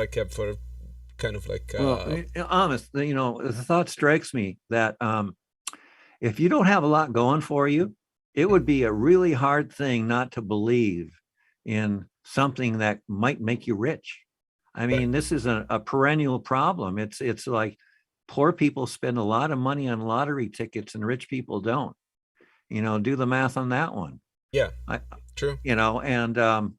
B: kind of like
A: well, honest, the thought strikes me that if you don't have a lot going for you, it would be a really hard thing not to believe in something that might make you rich. I mean, this is a perennial problem. It's like poor people spend a lot of money on lottery tickets and rich people don't. Do the math on that one.
B: Yeah, true.
A: And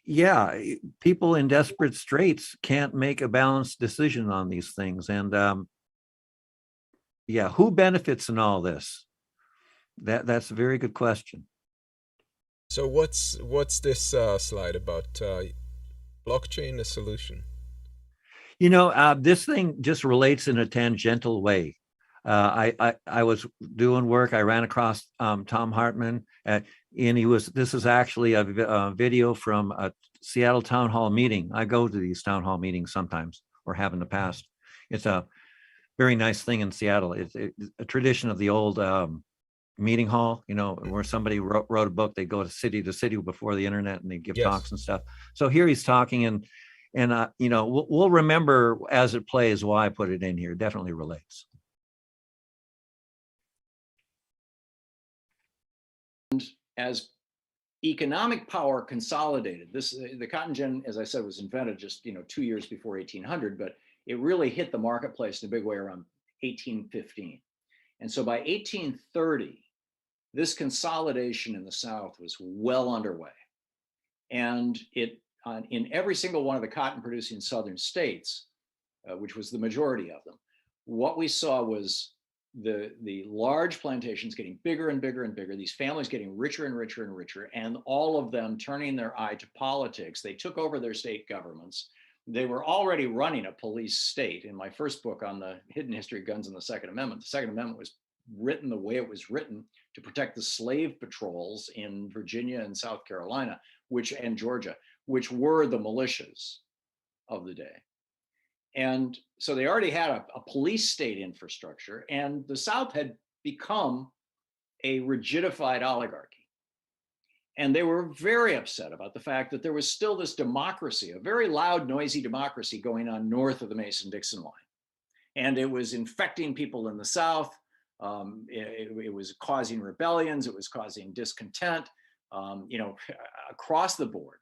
A: yeah, people in desperate straits can't make a balanced decision on these things. And yeah, who benefits in all this? That's a very good question.
B: So what's this slide about? Blockchain a solution?
A: This thing just relates in a tangential way. I was doing work. I ran across Tom Hartman, and this is actually a video from a Seattle town hall meeting. I go to these town hall meetings sometimes, or have in the past. It's a very nice thing in Seattle. It's a tradition of the old meeting hall, where somebody wrote a book. They go to city before the internet, and they give talks and stuff. So here he's talking, and we'll remember as it plays why I put it in here. It definitely relates.
K: As economic power consolidated, the cotton gin, as I said, was invented just 2 years before 1800, but it really hit the marketplace in a big way around 1815. And so by 1830, this consolidation in the South was well underway. And in every single one of the cotton producing southern states, which was the majority of them, what we saw was the large plantations getting bigger and bigger and bigger, these families getting richer and richer and richer, and all of them turning their eye to politics. They took over their state governments. They were already running a police state. In my first book on the hidden history of guns and the Second Amendment was written the way it was written to protect the slave patrols in Virginia and South Carolina, and Georgia, which were the militias of the day. And so they already had a police state infrastructure, and the South had become a rigidified oligarchy. And they were very upset about the fact that there was still this democracy, a very loud, noisy democracy going on north of the Mason-Dixon line. And it was infecting people in the South. It was causing rebellions. It was causing discontent, across the board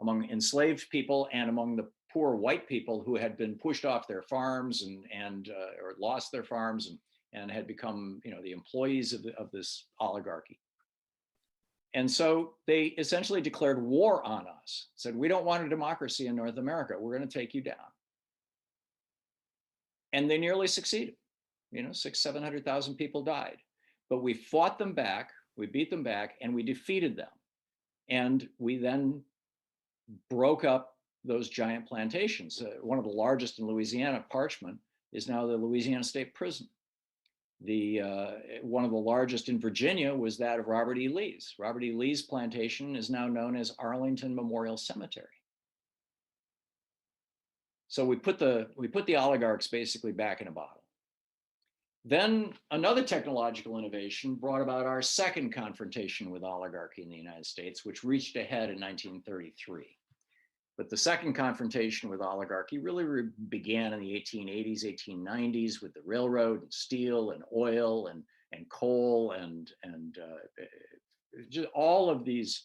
K: among enslaved people and among the poor white people who had been pushed off their farms or lost their farms and had become, the employees of this oligarchy. And so they essentially declared war on us, said, we don't want a democracy in North America. We're going to take you down. And they nearly succeeded. 700,000 people died. But we fought them back, we beat them back, and we defeated them. And we then broke up those giant plantations. One of the largest in Louisiana, Parchment, is now the Louisiana State Prison. One of the largest in Virginia was that of Robert E. Lee's. Robert E. Lee's plantation is now known as Arlington Memorial Cemetery. So we put the oligarchs basically back in a bottle. Then another technological innovation brought about our second confrontation with oligarchy in the United States, which reached a head in 1933. But the second confrontation with oligarchy really began in the 1880s, 1890s with the railroad and steel and oil and coal and just all of these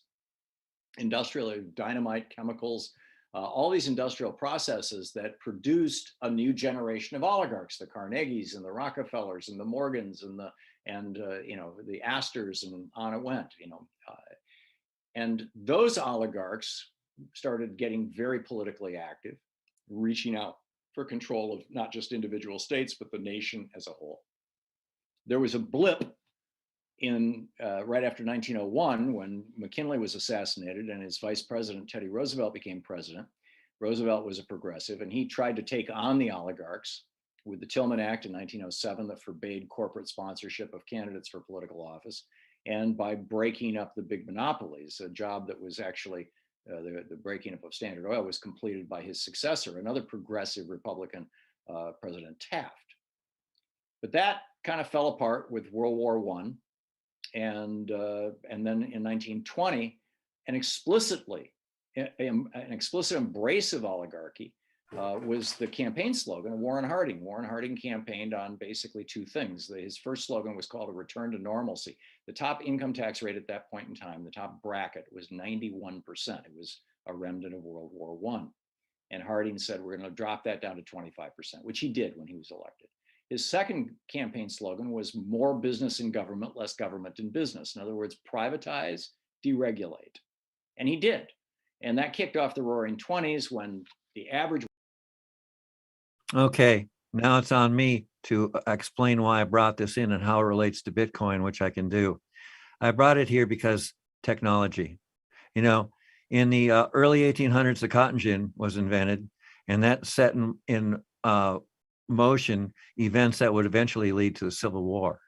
K: industrial dynamite, chemicals, all these industrial processes that produced a new generation of oligarchs, the Carnegies and the Rockefellers and the Morgans and the Astors, and on it went, and those oligarchs started getting very politically active, reaching out for control of not just individual states, but the nation as a whole. There was a blip in right after 1901 when McKinley was assassinated and his vice president, Teddy Roosevelt, became president. Roosevelt was a progressive, and he tried to take on the oligarchs with the Tillman Act in 1907 that forbade corporate sponsorship of candidates for political office, and by breaking up the big monopolies, a job that was actually the breaking up of Standard Oil was completed by his successor, another progressive Republican, President Taft. But that kind of fell apart with World War I, and then in 1920, an explicit embrace of oligarchy was the campaign slogan of Warren Harding. Warren Harding campaigned on basically two things. His first slogan was called a return to normalcy. The top income tax rate at that point in time, the top bracket, was 91%. It was a remnant of World War I. And Harding said, we're going to drop that down to 25%, which he did when he was elected. His second campaign slogan was more business in government, less government in business. In other words, privatize, deregulate. And he did. And that kicked off the Roaring 20s when the average.
A: Okay, now it's on me to explain why I brought this in and how it relates to Bitcoin, which I can do. I brought it here because technology. In the early 1800s, the cotton gin was invented, and that set in motion events that would eventually lead to the Civil War.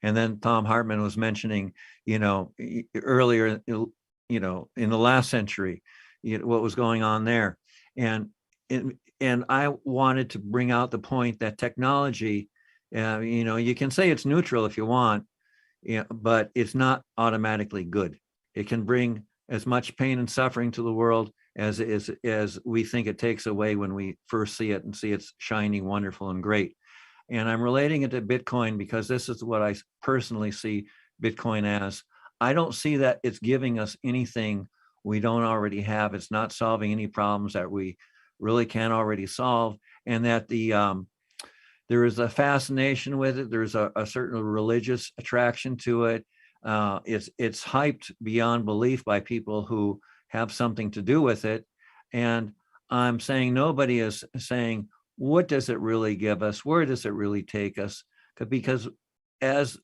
A: And then Thom Hartmann was mentioning, earlier, in the last century, what was going on there. And I wanted to bring out the point that technology, you can say it's neutral if you want, but it's not automatically good. It can bring as much pain and suffering to the world as we think it takes away when we first see it and see it's shiny, wonderful, and great. And I'm relating it to Bitcoin because this is what I personally see Bitcoin as. I don't see that it's giving us anything we don't already have. It's not solving any problems that we really can't already solve, and that there is a fascination with it. There's a certain religious attraction to it. It's hyped beyond belief by people who have something to do with it. And I'm saying nobody is saying, what does it really give us? Where does it really take us? Because as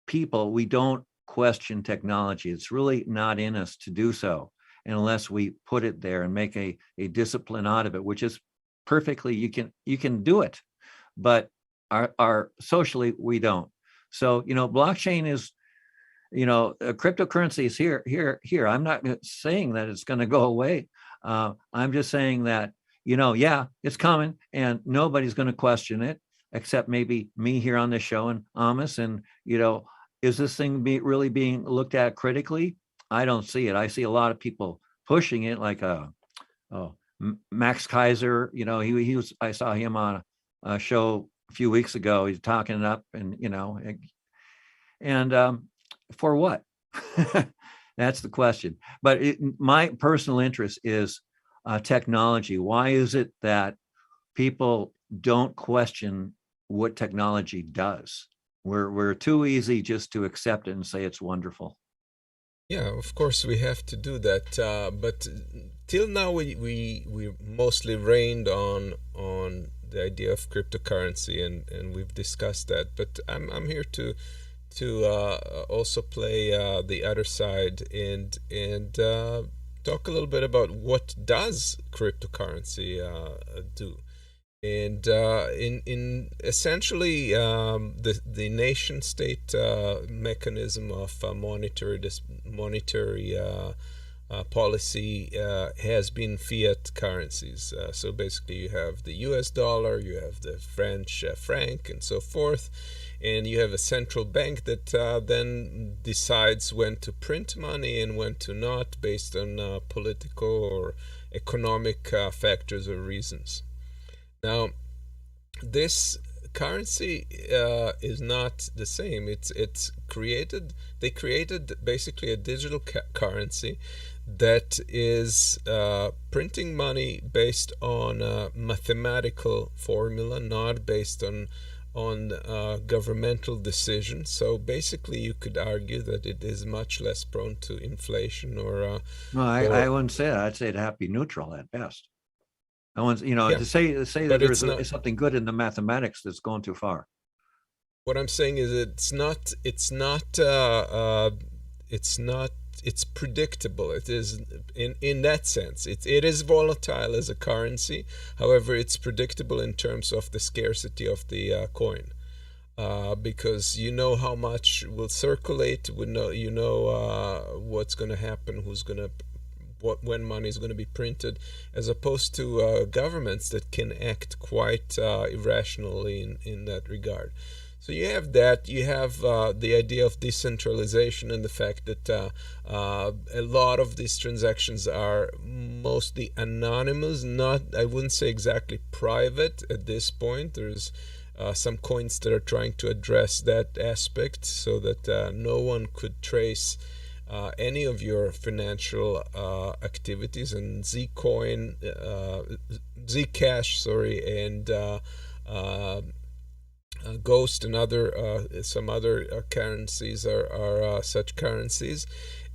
A: people, we don't question technology. It's really not in us to do so unless we put it there and make a discipline out of it, which is perfectly, you can do it, but our socially, we don't. So, blockchain is, cryptocurrency is here. I'm not saying that it's going to go away. I'm just saying that, it's coming and nobody's going to question it except maybe me here on this show and Amos. And, is this thing really being looked at critically? I don't see it. I see a lot of people pushing it, like Max Kaiser. He was. I saw him on a show a few weeks ago. He's talking it up, and for what? That's the question. But my personal interest is technology. Why is it that people don't question what technology does? We're too easy just to accept it and say it's wonderful.
B: Yeah, of course we have to do that. But till now we mostly reigned on the idea of cryptocurrency, and we've discussed that. But I'm here to also play the other side and talk a little bit about what does cryptocurrency do. And in essentially the nation state mechanism of monetary policy has been fiat currencies. So basically you have the US dollar, you have the French franc, and so forth, and you have a central bank that then decides when to print money and when to not, based on political or economic factors or reasons. Now, this currency is not the same. They created basically a digital currency that is printing money based on a mathematical formula, not based on governmental decisions. So basically you could argue that it is much less prone to inflation or
A: no, I wouldn't say that. I'd say it'd have to be neutral at best. I want, to say that there's something good in the mathematics that's gone too far.
B: What I'm saying is it's predictable. It is in that sense. It is volatile as a currency. However, it's predictable in terms of the scarcity of the coin, because you know how much will circulate. You know what's going to happen, when money is going to be printed, as opposed to governments that can act quite irrationally in that regard. So you have that. You have the idea of decentralization and the fact that a lot of these transactions are mostly anonymous, I wouldn't say exactly private at this point. There's some coins that are trying to address that aspect so that no one could trace any of your financial activities. And Zcash, and Ghost and some other currencies are such currencies.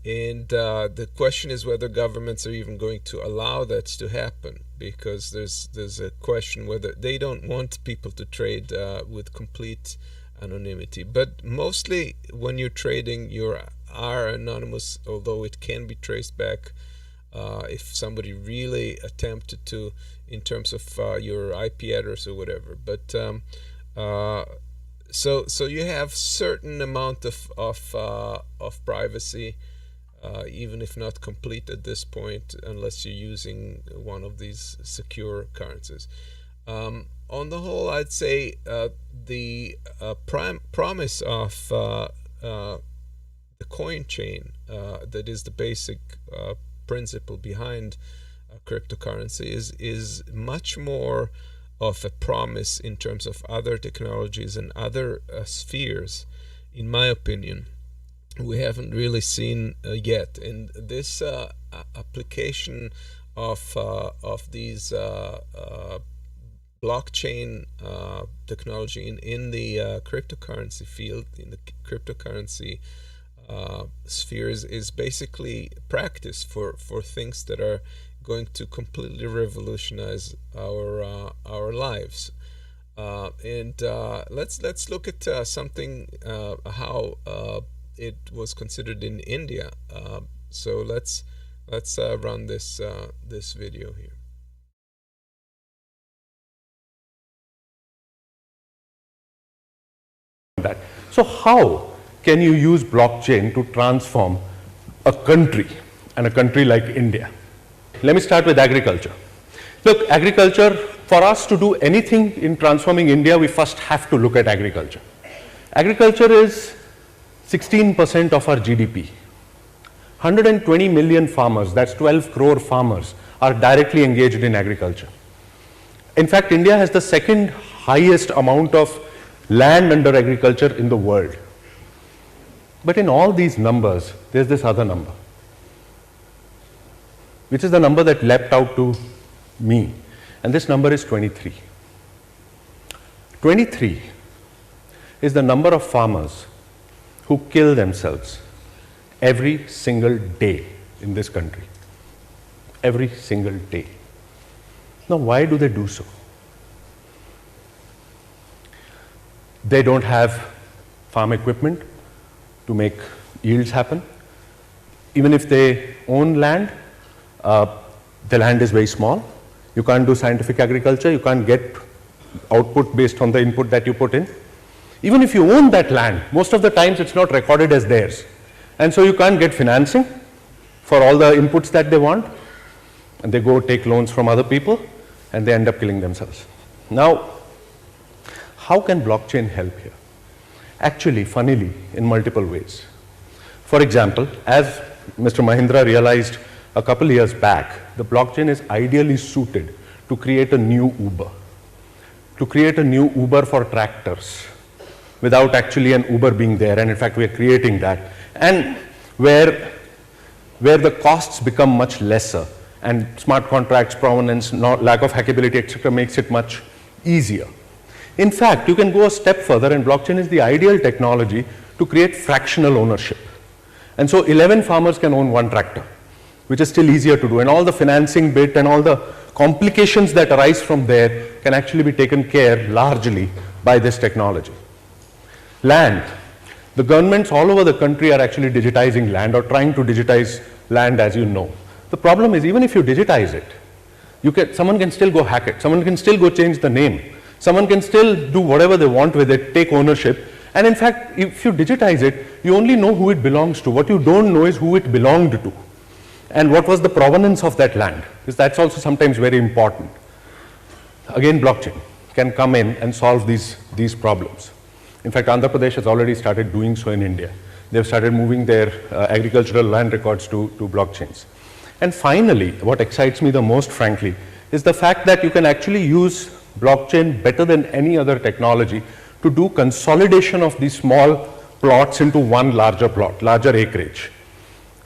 B: And the question is whether governments are even going to allow that to happen, because there's a question whether they don't want people to trade with complete anonymity. But mostly when you're trading, you are anonymous, although it can be traced back if somebody really attempted to, in terms of your IP address or whatever. But so you have certain amount of privacy, even if not complete at this point, unless you're using one of these secure currencies. On the whole, I'd say the promise of the coin chain, that is the basic principle behind cryptocurrency, is much more of a promise in terms of other technologies and other spheres, in my opinion, we haven't really seen yet. And this application of these blockchain technology in the cryptocurrency field, in the cryptocurrency spheres, is basically practice for things that are going to completely revolutionize our lives. And let's look at something how it was considered in India. So let's run this video here.
L: So how can you use blockchain to transform a country, and a country like India? Let me start with agriculture. Look, agriculture, for us to do anything in transforming India, we first have to look at agriculture. Agriculture is 16% of our GDP. 120 million farmers, that's 12 crore farmers, are directly engaged in agriculture. In fact, India has the second highest amount of land under agriculture in the world. But in all these numbers, there's this other number, which is the number that leapt out to me, and this number is 23. 23 is the number of farmers who kill themselves every single day in this country. Every single day. Now, why do they do so? They don't have farm equipment to make yields happen. Even if they own land, the land is very small. You can't do scientific agriculture. You can't get output based on the input that you put in. Even if you own that land, most of the times it's not recorded as theirs. And so you can't get financing. for all the inputs that they want, and they go take loans from other people, and they end up killing themselves. Now, how can blockchain help here? Actually, funnily, in multiple ways. For example, as Mr. Mahindra realized a couple years back, the blockchain is ideally suited to create a new Uber. To create a new Uber for tractors without actually an Uber being there, and in fact we are creating that, and where the costs become much lesser, and smart contracts, provenance, lack of hackability, etc. makes it much easier. In fact, you can go a step further, and blockchain is the ideal technology to create fractional ownership. And so 11 farmers can own one tractor, which is still easier to do, and all the financing bit and all the complications that arise from there can actually be taken care largely by this technology. Land. The governments all over the country are actually digitizing land or trying to digitize land, as you know. The problem is, even if you digitize it, someone can still go hack it, someone can still go change the name, someone can still do whatever they want with it, take ownership, and in fact, if you digitize it, you only know who it belongs to. What you don't know is who it belonged to, and what was the provenance of that land, because that's also sometimes very important. Again, blockchain can come in and solve these problems. In fact, Andhra Pradesh has already started doing so in India. They've started moving their agricultural land records to blockchains. And finally, what excites me the most, frankly, is the fact that you can actually use blockchain better than any other technology to do consolidation of these small plots into one larger plot, larger acreage.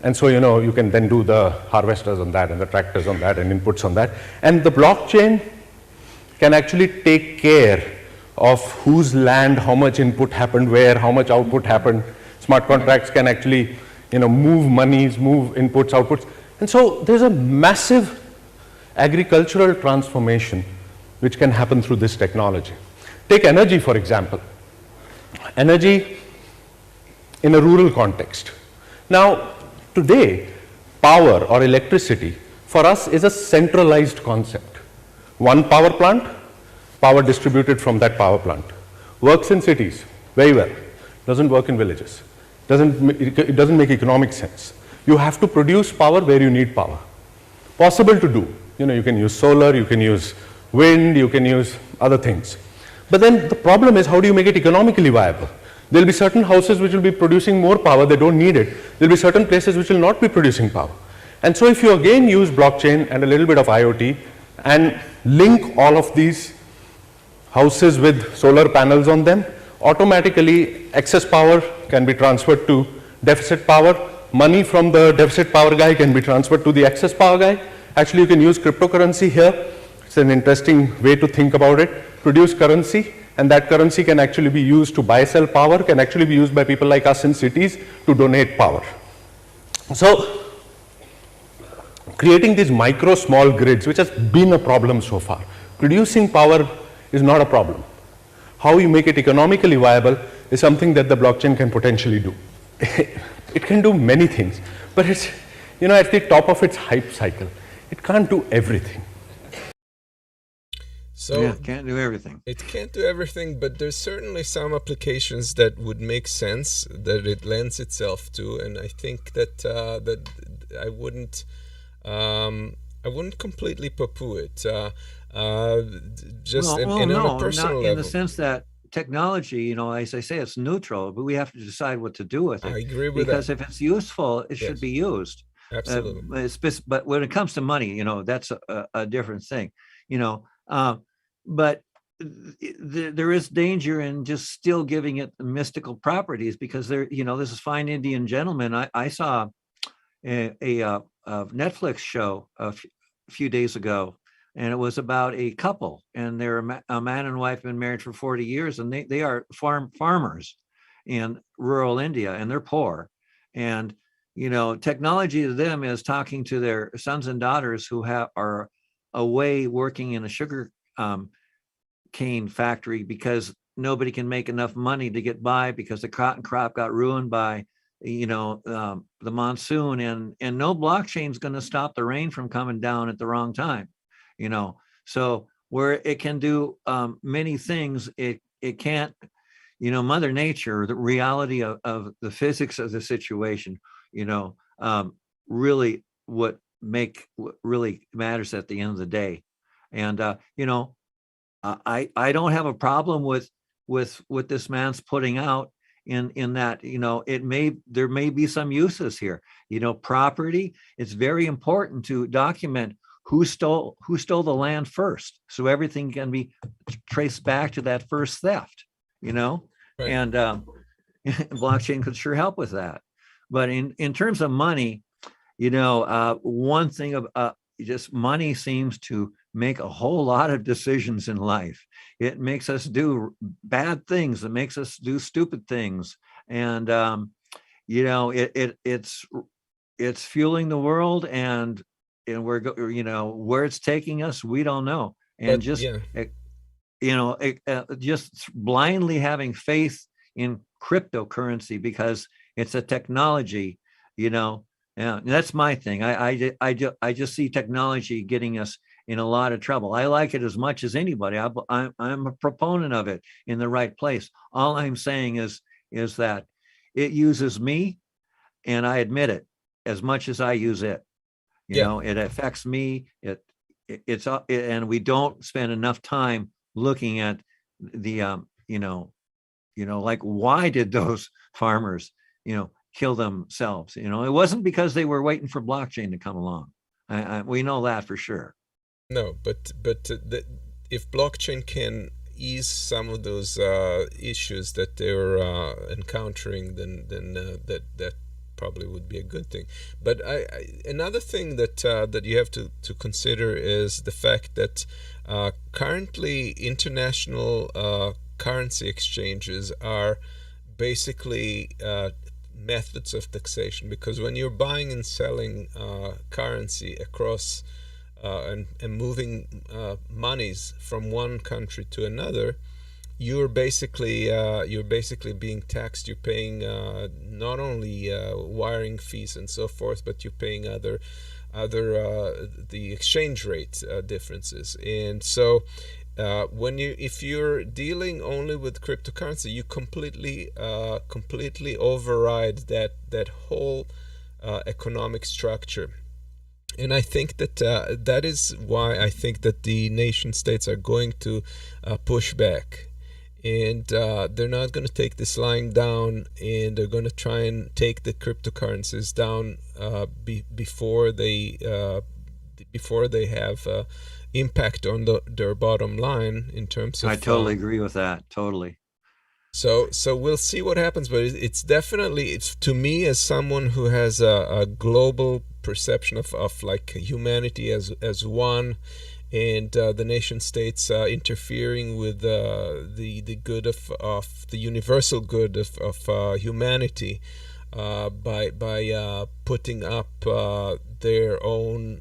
L: And so, you can then do the harvesters on that and the tractors on that and inputs on that. And the blockchain can actually take care of whose land, how much input happened where, how much output happened. Smart contracts can actually, move monies, move inputs, outputs. And so there's a massive agricultural transformation which can happen through this technology. Take energy, for example. Energy in a rural context. Now, today, power or electricity for us is a centralized concept. One power plant, power distributed from that power plant. Works in cities very well, doesn't work in villages. It doesn't make economic sense. You have to produce power where you need power. Possible to do. You can use solar, you can use wind, you can use other things. But then the problem is, how do you make it economically viable? There will be certain houses which will be producing more power, they don't need it. There will be certain places which will not be producing power. And so if you again use blockchain and a little bit of IoT and link all of these houses with solar panels on them, automatically excess power can be transferred to deficit power. Money from the deficit power guy can be transferred to the excess power guy. Actually, you can use cryptocurrency here. It's an interesting way to think about it. Produce currency, and that currency can actually be used to buy, sell power, can actually be used by people like us in cities to donate power. So, creating these micro small grids, which has been a problem so far. Producing power is not a problem. How you make it economically viable is something that the blockchain can potentially do. It can do many things, but it's, at the top of its hype cycle. It can't do everything.
B: So
A: yeah, it can't do everything.
B: It can't do everything, but there's certainly some applications that would make sense, that it lends itself to, and I think that that I wouldn't completely poo-poo it. Just on a personal level.
A: In the sense that technology, as I say, it's neutral, but we have to decide what to do with it.
B: I agree with
A: because
B: that.
A: if it's useful, it should be used.
B: Absolutely.
A: But when it comes to money, that's a different thing. But there is danger in just still giving it mystical properties, because this is fine Indian gentleman. I saw a Netflix show a few days ago, and it was about a couple, and they're a man and wife, been married for 40 years, and they are farmers in rural India, and they're poor. And technology to them is talking to their sons and daughters who are away working in a sugar cane factory, because nobody can make enough money to get by, because the cotton crop got ruined by the monsoon, and no blockchain is going to stop the rain from coming down at the wrong time. So where it can do many things, it can't, Mother Nature, the reality of the physics of the situation, really what really matters at the end of the day. And I don't have a problem with what this man's putting out in that, there may be some uses here. Property, it's very important to document who stole the land first, so everything can be traced back to that first theft. Right. And blockchain could sure help with that. But in terms of money, one thing of just money seems to make a whole lot of decisions in life. It makes us do bad things. It makes us do stupid things. And, it's fueling the world, and we're, where it's taking us, we don't know. And just blindly having faith in cryptocurrency because it's a technology, that's my thing. I just see technology getting us in a lot of trouble. I like it as much as anybody. I'm a proponent of it in the right place. All I'm saying is that it uses me, and I admit it, as much as I use it. It affects me. And we don't spend enough time looking at the like, why did those farmers kill themselves? It wasn't because they were waiting for blockchain to come along. We know that for sure.
B: No, but if blockchain can ease some of those issues that they're encountering, then that probably would be a good thing. But another thing that you have to consider is the fact that currently international currency exchanges are basically methods of taxation, because when you're buying and selling currency across and moving monies from one country to another, you're basically being taxed. You're paying not only wiring fees and so forth, but you're paying other the exchange rate differences. And so if you're dealing only with cryptocurrency, you completely override that whole economic structure. And I think that that is why I think that the nation states are going to push back. And they're not going to take this lying down, and they're going to try and take the cryptocurrencies down before they have impact on their bottom line in terms of.
A: I totally agree with that. Totally.
B: So we'll see what happens, but it's definitely, to me, as someone who has a global perception of like humanity as one, and the nation states interfering with the good of the universal good of humanity by putting up their own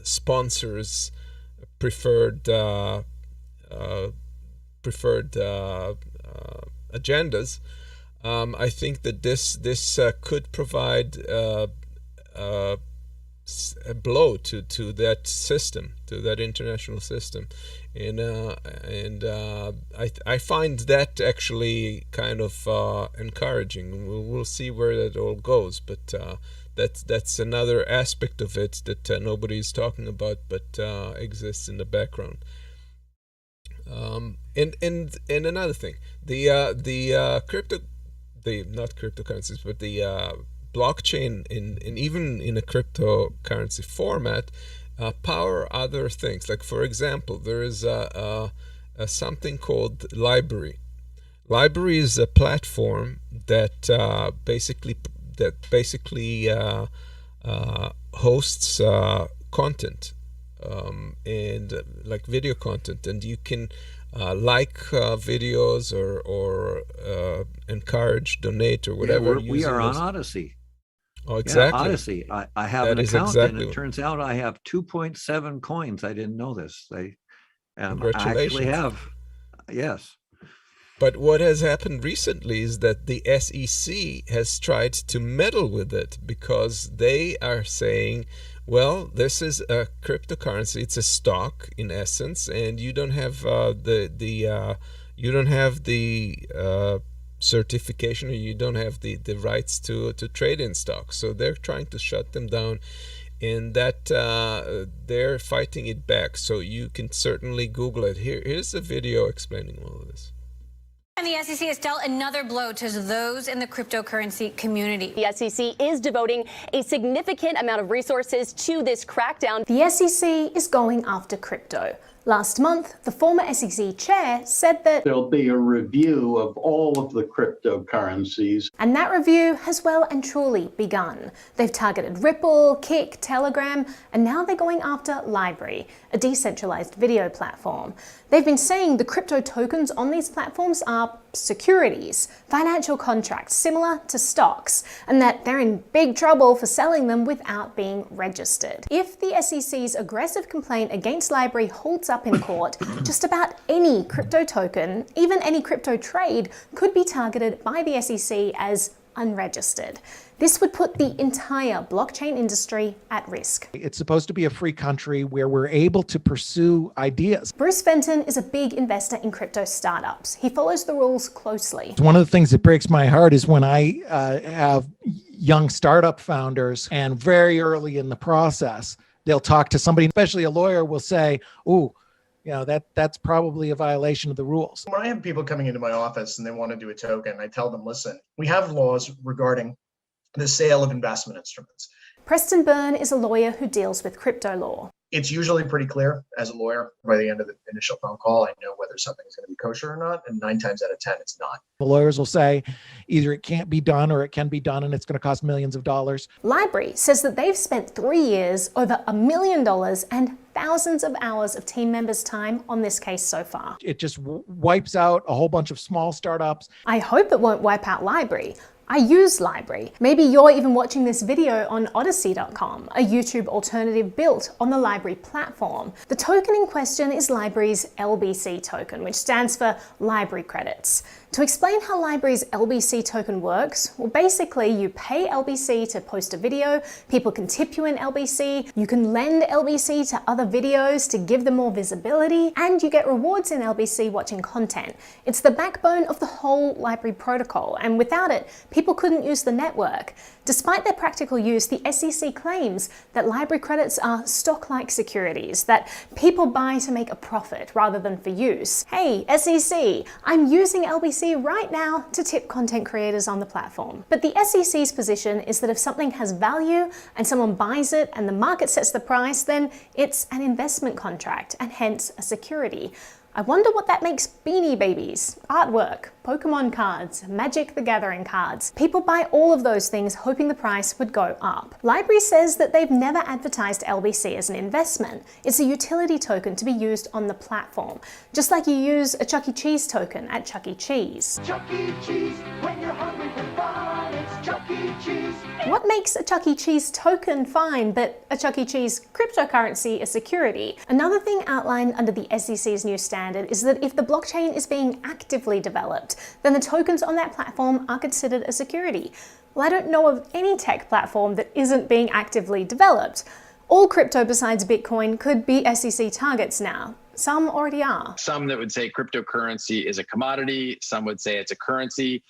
B: sponsors' preferred agendas. I think that this could provide a blow to that system, to that international system, and I find that actually kind of encouraging. We'll see where that all goes, but that's another aspect of it that nobody is talking about, but exists in the background. And another thing, not cryptocurrencies, but the blockchain and even in a cryptocurrency format power other things. Like, for example, there is something called Library. Library is a platform that basically hosts content, and like video content, and you can like videos or encourage, donate, or whatever.
A: We are on Odyssey.
B: Oh, exactly.
A: Yeah, Odyssey. I have an account, and it turns out I have 2.7 coins. I didn't know this.
B: Congratulations.
A: I actually have. Yes.
B: But what has happened recently is that the SEC has tried to meddle with it, because they are saying, well, this is a cryptocurrency. It's a stock in essence, and you don't have certification, or you don't have the rights to trade in stocks. So they're trying to shut them down, and that they're fighting it back. So you can certainly Google it. Here's a video explaining all of this.
M: And the SEC has dealt another blow to those in the cryptocurrency community.
N: The SEC is devoting a significant amount of resources to this crackdown.
O: The SEC is going after crypto. Last month, the former SEC chair said that
P: there'll be a review of all of the cryptocurrencies.
O: And that review has well and truly begun. They've targeted Ripple, Kik, Telegram, and now they're going after LBRY, a decentralized video platform. They've been saying the crypto tokens on these platforms are securities, financial contracts similar to stocks, and that they're in big trouble for selling them without being registered. If the SEC's aggressive complaint against LBRY holds up in court, just about any crypto token, even any crypto trade, could be targeted by the SEC as unregistered. This would put the entire blockchain industry at risk.
Q: It's supposed to be a free country where we're able to pursue ideas.
O: Bruce Fenton is a big investor in crypto startups. He follows the rules closely.
Q: One of the things that breaks my heart is when I have young startup founders, and very early in the process, they'll talk to somebody, especially a lawyer will say, "Ooh, you know, that's probably a violation of the rules."
R: When I have people coming into my office and they want to do a token, I tell them, listen, we have laws regarding the sale of investment instruments.
O: Preston Byrne is a lawyer who deals with crypto law.
R: It's usually pretty clear as a lawyer. By the end of the initial phone call, I know whether something is going to be kosher or not, and 9 times out of 10, it's not.
Q: The lawyers will say either it can't be done or it can be done and it's going to cost millions of dollars.
O: LBRY says that they've spent 3 years, over $1 million, and thousands of hours of team members' time on this case so far.
Q: It just wipes out a whole bunch of small startups.
O: I hope it won't wipe out LBRY. I use LBRY. Maybe you're even watching this video on Odyssey.com, a YouTube alternative built on the LBRY platform. The token in question is LBRY's LBC token, which stands for LBRY credits. To explain how LBRY's LBC token works, well, basically you pay LBC to post a video, people can tip you in LBC, you can lend LBC to other videos to give them more visibility, and you get rewards in LBC watching content. It's the backbone of the whole LBRY protocol, and without it, people couldn't use the network. Despite their practical use, the SEC claims that LBRY credits are stock-like securities that people buy to make a profit rather than for use. Hey, SEC, I'm using LBC right now to tip content creators on the platform. But the SEC's position is that if something has value and someone buys it and the market sets the price, then it's an investment contract and hence a security. I wonder what that makes Beanie Babies, artwork, Pokemon cards, Magic the Gathering cards. People buy all of those things hoping the price would go up. LBRY says that they've never advertised LBC as an investment. It's a utility token to be used on the platform, just like you use a Chuck E. Cheese token at Chuck E. Cheese.
S: Chuck E. Cheese, when you're hungry for fun, it's Chuck E. Cheese.
O: What makes a Chuck E. Cheese token fine, but a Chuck E. Cheese cryptocurrency a security? Another thing outlined under the SEC's new standard is that if the blockchain is being actively developed, then the tokens on that platform are considered a security. Well, I don't know of any tech platform that isn't being actively developed. All crypto besides Bitcoin could be SEC targets now. Some already are.
T: Some that would say cryptocurrency is a commodity. Some would say it's a currency.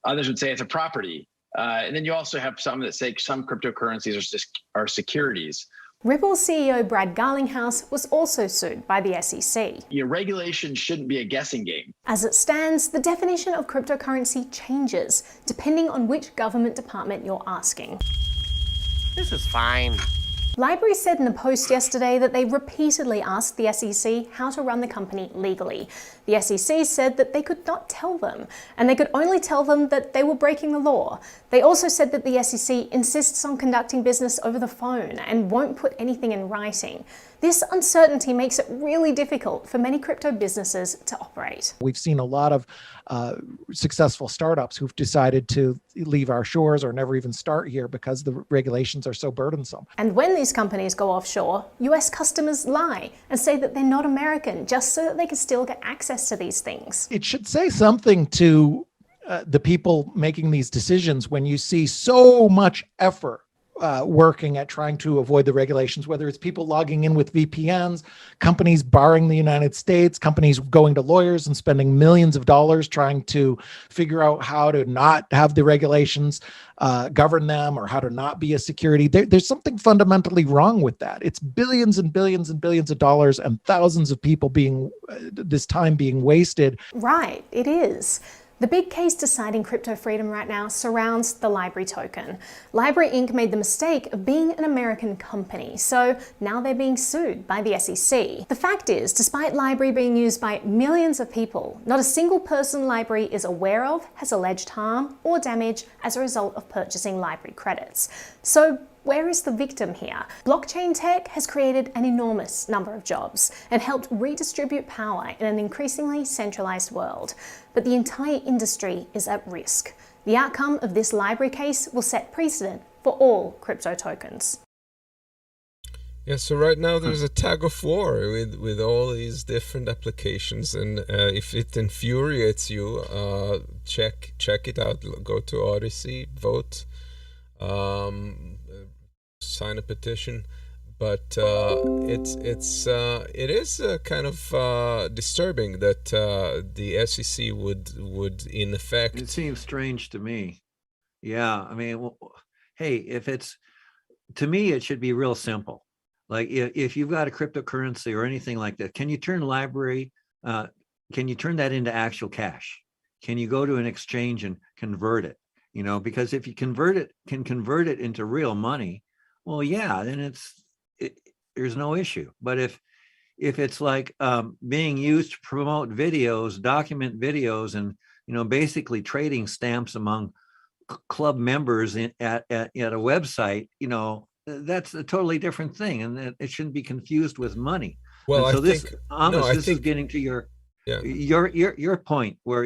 T: Others would say it's a property. And then you also have some that say some cryptocurrencies are securities.
O: Ripple CEO Brad Garlinghouse was also sued by the SEC.
T: Your regulation shouldn't be a guessing game.
O: As it stands, the definition of cryptocurrency changes depending on which government department you're asking.
U: This is fine.
O: LBRY said in a post yesterday that they repeatedly asked the SEC how to run the company legally. The SEC said that they could not tell them, and they could only tell them that they were breaking the law. They also said that the SEC insists on conducting business over the phone and won't put anything in writing. This uncertainty makes it really difficult for many crypto businesses to operate.
Q: We've seen a lot of successful startups who've decided to leave our shores or never even start here because the regulations are so burdensome.
O: And when these companies go offshore, US customers lie and say that they're not American just so that they can still get access to these things.
Q: It should say something to the people making these decisions when you see so much effort working at trying to avoid the regulations, whether it's people logging in with VPNs, companies barring the United States, companies going to lawyers and spending millions of dollars trying to figure out how to not have the regulations govern them, or how to not be a security. There's something fundamentally wrong with that. It's billions and billions and billions of dollars and thousands of people being, this time being wasted.
O: Right, it is. The big case deciding crypto freedom right now surrounds the LBRY token. LBRY Inc. made the mistake of being an American company, so now they're being sued by the SEC. The fact is, despite LBRY being used by millions of people, not a single person LBRY is aware of has alleged harm or damage as a result of purchasing LBRY credits. So where is the victim here? Blockchain tech has created an enormous number of jobs and helped redistribute power in an increasingly centralized world. But the entire industry is at risk. The outcome of this LBRY case will set precedent for all crypto tokens.
B: Yeah, so right now there's a tug of war with all these different applications, and if it infuriates you, check it out. Go to Odyssey, vote. Sign a petition, but it is kind of disturbing that the SEC would in effect.
A: It seems strange to me. Yeah, I mean, well, hey, if it's, to me, it should be real simple. Like if you've got a cryptocurrency or anything like that, can you turn LBRY? Can you turn that into actual cash? Can you go to an exchange and convert it? You know, because if you can convert it into real money, well, yeah, then there's no issue. But if it's like being used to promote videos, document videos, and basically trading stamps among club members at a website, that's a totally different thing, and it shouldn't be confused with money.
B: Well,
A: and so
B: this
A: is getting to your point, where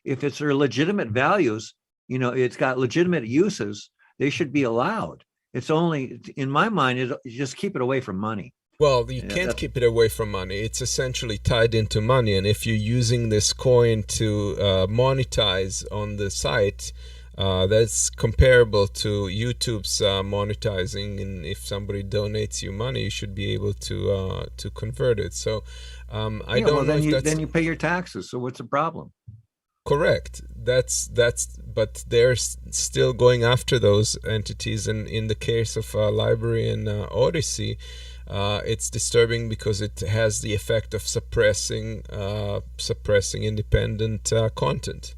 A: if it's their legitimate values, it's got legitimate uses, they should be allowed. It's only, in my mind, you just keep it away from money.
B: Well, you can't keep it away from money. It's essentially tied into money. And if you're using this coin to monetize on the site, that's comparable to YouTube's monetizing. And if somebody donates you money, you should be able to convert it. So I don't know if that's...
A: Then you pay your taxes. So what's the problem?
B: Correct. But they're still going after those entities, and in the case of LBRY and Odyssey, it's disturbing because it has the effect of suppressing independent content,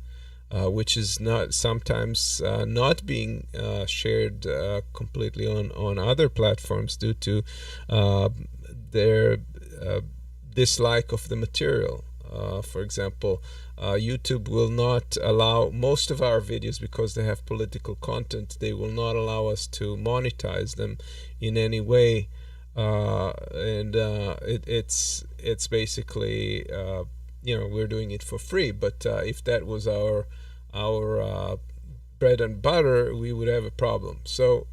B: which is sometimes not being shared completely on other platforms due to their dislike of the material. For example, YouTube will not allow most of our videos, because they have political content. They will not allow us to monetize them in any way, and it's basically we're doing it for free. But if that was our bread and butter, we would have a problem. So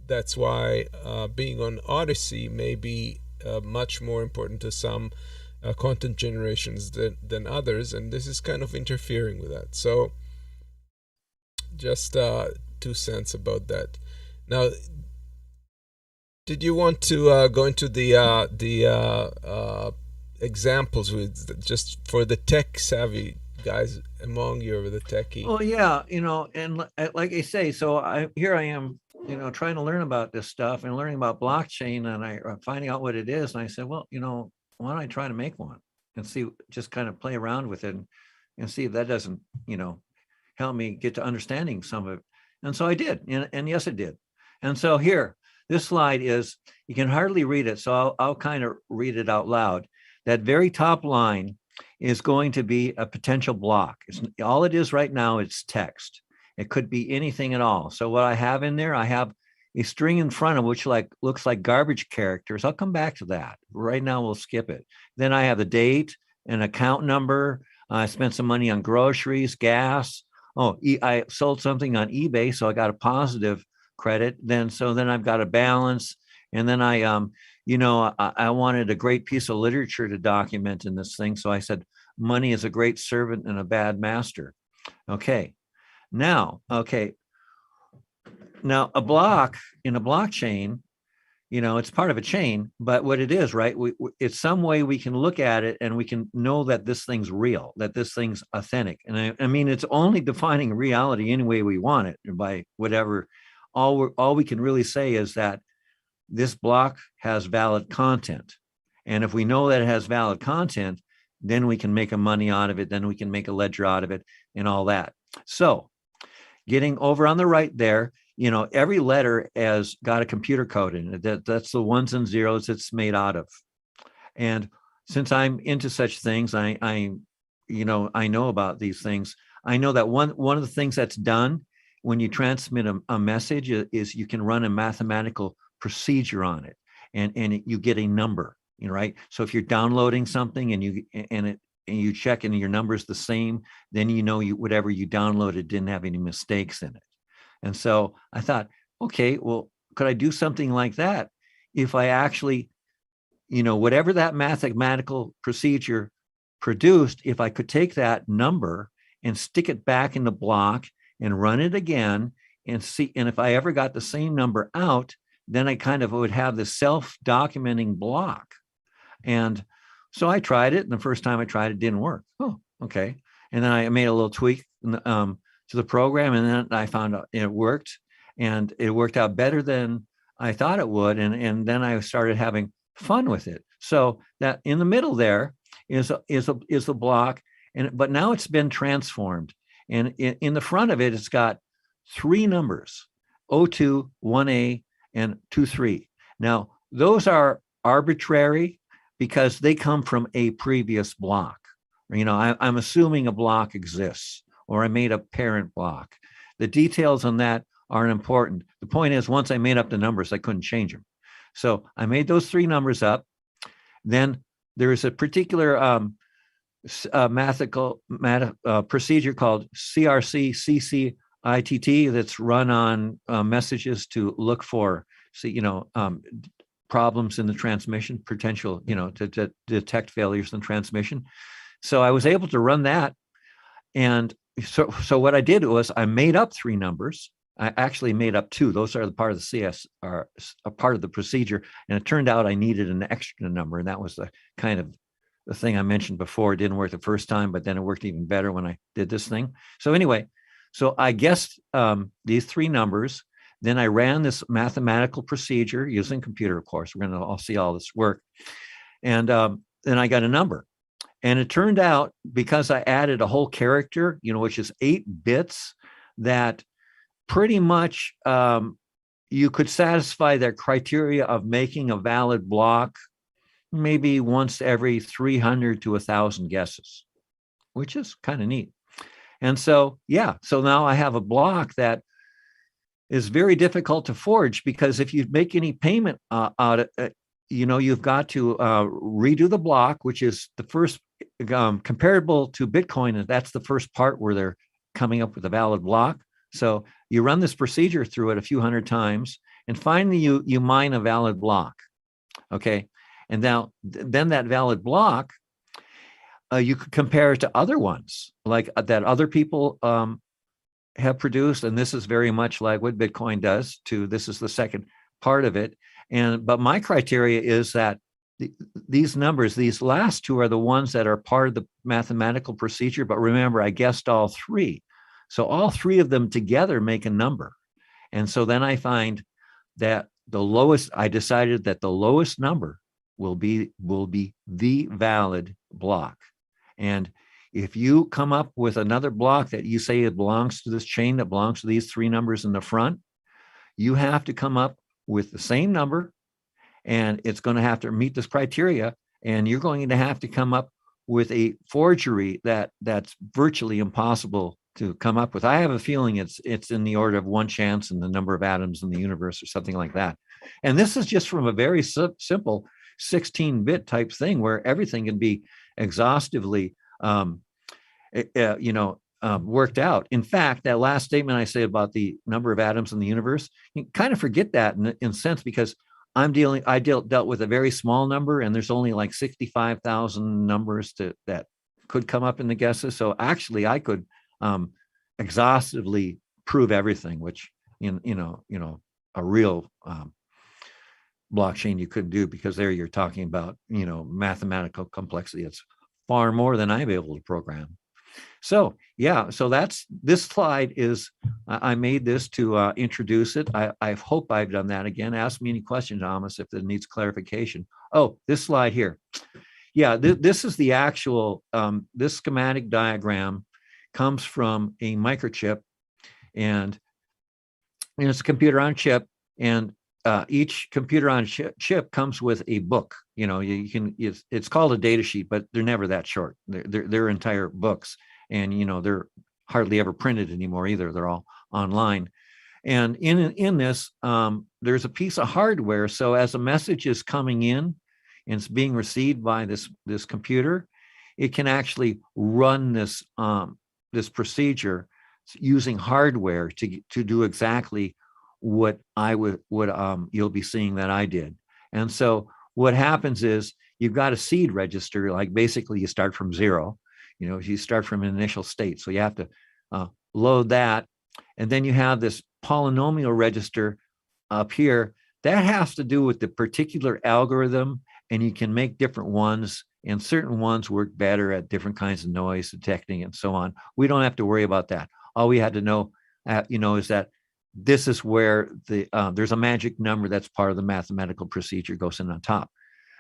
B: that's why being on Odyssey may be much more important to some content generations than others, and this is kind of interfering with that. So just 2 cents about that. Now, did you want to go into the examples with just for the tech savvy guys among you, or the techie?
A: Well, yeah, and like I say, so here I am, trying to learn about this stuff and learning about blockchain, and I'm finding out what it is, and I said, well, why don't I try to make one and see, just kind of play around with it and see if that doesn't, help me get to understanding some of it. And so I did, and yes, it did. And so here, this slide is, you can hardly read it, so I'll kind of read it out loud. That very top line is going to be a potential block. All it is right now, it's text. It could be anything at all. So what I have in there, I have a string in front of which looks like garbage characters. I'll come back to that. Right now, we'll skip it. Then I have the date, an account number. I spent some money on groceries, gas. Oh, I sold something on eBay, so I got a positive credit. Then I've got a balance. And then I wanted a great piece of literature to document in this thing. So I said, money is a great servant and a bad master. Okay. Now, okay. Now, a block in a blockchain, it's part of a chain, but what it is, right? It's some way we can look at it and we can know that this thing's real, that this thing's authentic. And I mean, it's only defining reality any way we want it by whatever. All we can really say is that this block has valid content. And if we know that it has valid content, then we can make a money out of it. Then we can make a ledger out of it and all that. So getting over on the right there, every letter has got a computer code in it. That's the ones and zeros it's made out of. And since I'm into such things, I know about these things. I know that one of the things that's done when you transmit a message is you can run a mathematical procedure on it, and you get a number, right? So if you're downloading something and you check and your number's the same, then whatever you downloaded didn't have any mistakes in it. And so I thought, okay, well, could I do something like that if I actually, whatever that mathematical procedure produced, if I could take that number and stick it back in the block and run it again and see, and if I ever got the same number out, then I kind of would have this self-documenting block. And so I tried it, and the first time I tried it didn't work. Oh, okay. And then I made a little tweak to the program, and then I found out it worked, and it worked out better than I thought it would. And then I started having fun with it. So that in the middle there is a block, but now it's been transformed. And in the front of it, it's got 3 numbers, 02, 1A, and 23. Now, those are arbitrary because they come from a previous block. I'm assuming a block exists, or I made a parent block. The details on that aren't important. The point is, once I made up the numbers, I couldn't change them. So I made those 3 numbers up. Then there is a particular procedure called CRC-CCITT that's run on messages to look for, problems in the transmission, potential, to detect failures in transmission. So I was able to run that. And so what I did was I made up 3 numbers. I actually made up 2. Those are the part of the CS, are a part of the procedure. And it turned out I needed an extra number. And that was the kind of the thing I mentioned before. It didn't work the first time, but then it worked even better when I did this thing. So anyway, so I guessed these 3 numbers. Then I ran this mathematical procedure using computer, of course. We're going to all see all this work. And then I got a number. And it turned out, because I added a whole character, which is 8 bits, that pretty much you could satisfy that criteria of making a valid block maybe once every 300 to 1,000 guesses, which is kind of neat. And so, yeah, so now I have a block that is very difficult to forge, because if you make any payment out of it, you've got to redo the block, which is the first comparable to Bitcoin. And that's the first part where they're coming up with a valid block. So you run this procedure through it a few hundred times, and finally you mine a valid block. Okay. And now then that valid block, you could compare it to other ones like that other people have produced. And this is very much like what Bitcoin does too. This is the second part of it. But my criteria is that these numbers, these last 2 are the ones that are part of the mathematical procedure. But remember, I guessed all 3. So all 3 of them together make a number. And so then I find that I decided that the lowest number will be the valid block. And if you come up with another block that you say it belongs to this chain, that belongs to these 3 numbers in the front, you have to come up with the same number, and it's going to have to meet this criteria, and you're going to have to come up with a forgery that's virtually impossible to come up with. I have a feeling it's in the order of 1 chance in the number of atoms in the universe or something like that. And this is just from a very simple 16-bit type thing where everything can be exhaustively worked out. In fact, that last statement I say about the number of atoms in the universe, you kind of forget that in a sense, because I dealt with a very small number, and there's only like 65,000 numbers that could come up in the guesses. So actually I could exhaustively prove everything, which in a real blockchain you couldn't do, because there you're talking about mathematical complexity. It's far more than I'm able to program. So yeah, so this slide is, I made this to introduce it. I hope I've done that again. Ask me any questions, Amos, if it needs clarification. Oh, this slide here. Yeah, this is the actual, this schematic diagram comes from a microchip, and it's a computer on chip, and each computer on chip comes with a book. It's called a data sheet, but they're never that short. They're entire books, and they're hardly ever printed anymore either. They're all online. And in this, there's a piece of hardware. So as a message is coming in and it's being received by this computer, it can actually run this this procedure using hardware to do exactly what you'll be seeing that I did. And so what happens is you've got a seed register, like basically you start from zero, you start from an initial state. So you have to load that. And then you have this polynomial register up here that has to do with the particular algorithm, and you can make different ones, and certain ones work better at different kinds of noise detecting and so on. We don't have to worry about that. All we had to know, is that this is where there's a magic number that's part of the mathematical procedure, goes in on top.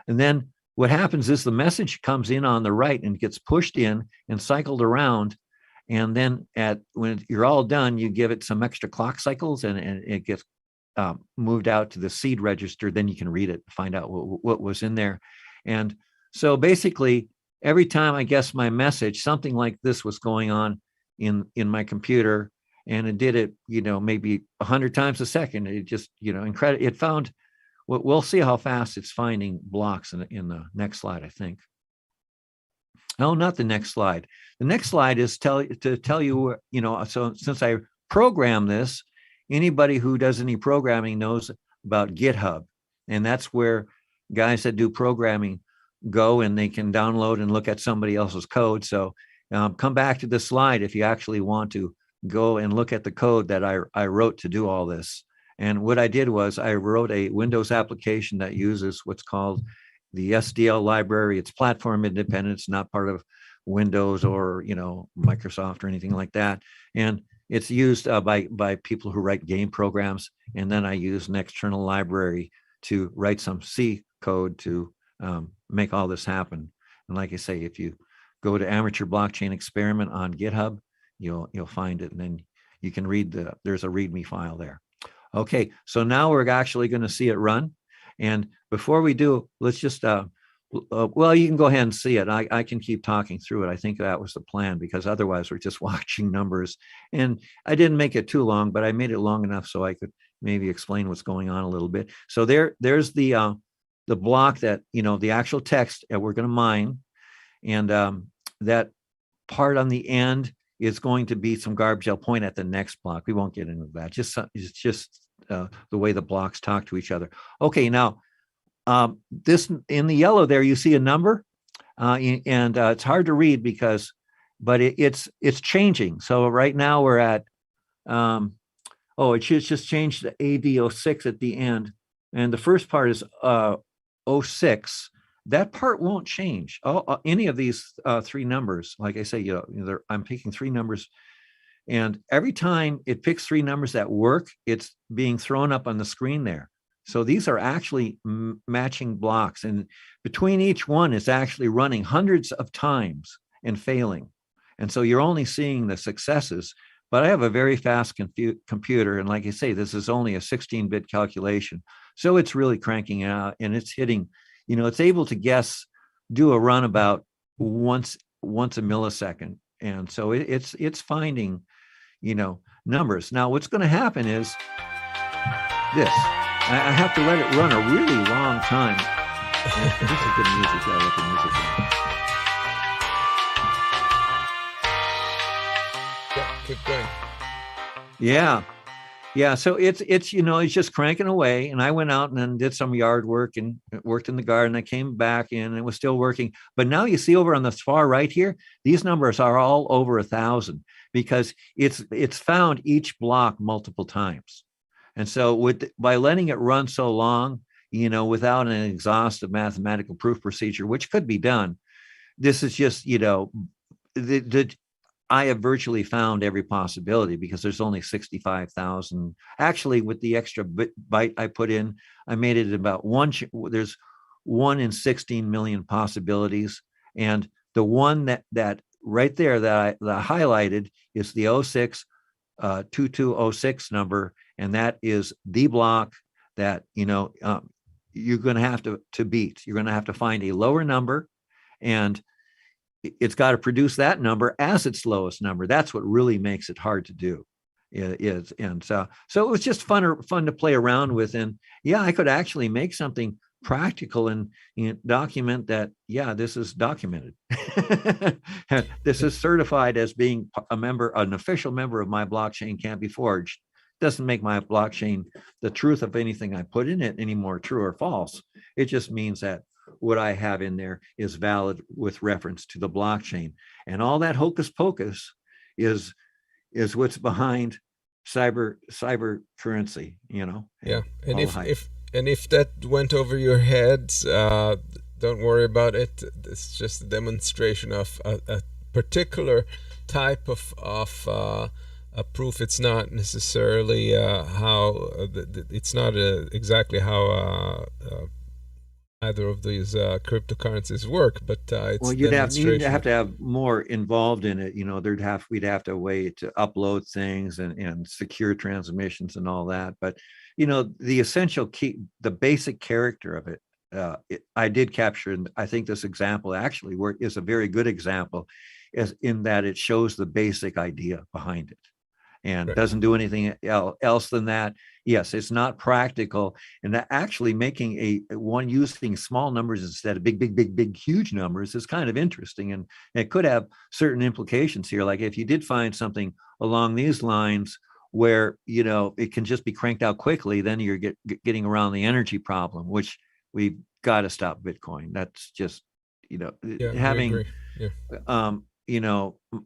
A: And then what happens is the message comes in on the right and gets pushed in and cycled around. And then when you're all done, you give it some extra clock cycles, and it gets moved out to the seed register. Then you can read it, find out what was in there. And so basically, every time I guess my message, something like this was going on in my computer, and it did it, maybe 100 times a second. It just, incredible. It found, we'll see how fast it's finding blocks in the next slide, I think. No, not the next slide. The next slide is to tell you, so since I programmed this, anybody who does any programming knows about GitHub. And that's where guys that do programming go, and they can download and look at somebody else's code. So come back to this slide if you actually want to go and look at the code that I wrote to do all this. And what I did was I wrote a Windows application that uses what's called the SDL library. It's platform independent. It's not part of Windows or Microsoft or anything like that. And it's used by people who write game programs. And then I use an external library to write some C code to make all this happen. And like I say, if you go to Amateur Blockchain Experiment on GitHub, you'll find it, and then you can read there's a README file there. Okay, so now we're actually going to see it run. And before we do, let's just, well, you can go ahead and see it. I can keep talking through it. I think that was the plan, because otherwise we're just watching numbers. And I didn't make it too long, but I made it long enough so I could maybe explain what's going on a little bit. So there's the block that, the actual text that we're going to mine. And that part on the end is going to be some garbage. I'll point at the next block. We won't get into that. It's just the way the blocks talk to each other. Okay, now this in the yellow there, you see a number, and it's hard to read but it's changing. So right now we're at it should just change to AD06 at the end, and the first part is 06. That part won't change. Any of these three numbers, like I say, I'm picking three numbers, and every time it picks three numbers that work, it's being thrown up on the screen there. So these are actually matching blocks, and between each one, it's actually running hundreds of times and failing. And so you're only seeing the successes. But I have a very fast computer, and like I say, this is only a 16-bit calculation, so it's really cranking out, and it's hitting. It's able to do a run about once a millisecond. And so it's finding, numbers. Now, what's going to happen is this. I have to let it run a really long time. This is good music. I like the music.
B: Yeah, keep going.
A: Yeah. Yeah, so it's it's just cranking away, and I went out and then did some yard work and worked in the garden. I came back in and it was still working. But now you see over on the far right here, these numbers are all over 1,000, because it's found each block multiple times. And so by letting it run so long, without an exhaustive mathematical proof procedure, which could be done, this is just, I have virtually found every possibility because there's only 65,000. Actually, with the extra byte I put in, I made it about there's 1 in 16 million possibilities. And the one that right there that I highlighted is the 062206 number. And that is the block that, you're going to have to beat. You're going to have to find a lower number, and it's got to produce that number as its lowest number. That's what really makes it hard to do. And so it was just fun to play around with. And yeah, I could actually make something practical and document that. Yeah, this is documented. This is certified as being an official member of my blockchain can't be forged. Doesn't make my blockchain, the truth of anything I put in it, any more true or false. It just means that what I have in there is valid with reference to the blockchain. And all that hocus pocus is what's behind cyber currency,
B: Yeah. And if that went over your head, don't worry about it. It's just a demonstration of a particular type of a proof. It's not necessarily it's not exactly how either of these cryptocurrencies work, but it's
A: you'd have to have more involved in it. We'd have to way to upload things and secure transmissions and all that. But the essential key, the basic character of it, I did capture. And I think this example actually is a very good example, as in that it shows the basic idea behind it. And doesn't do anything else than that. Yes, it's not practical, and that actually making one using small numbers instead of big, huge numbers is kind of interesting, and it could have certain implications here. Like if you did find something along these lines where it can just be cranked out quickly, then you're getting around the energy problem, which we've got to stop Bitcoin. That's just having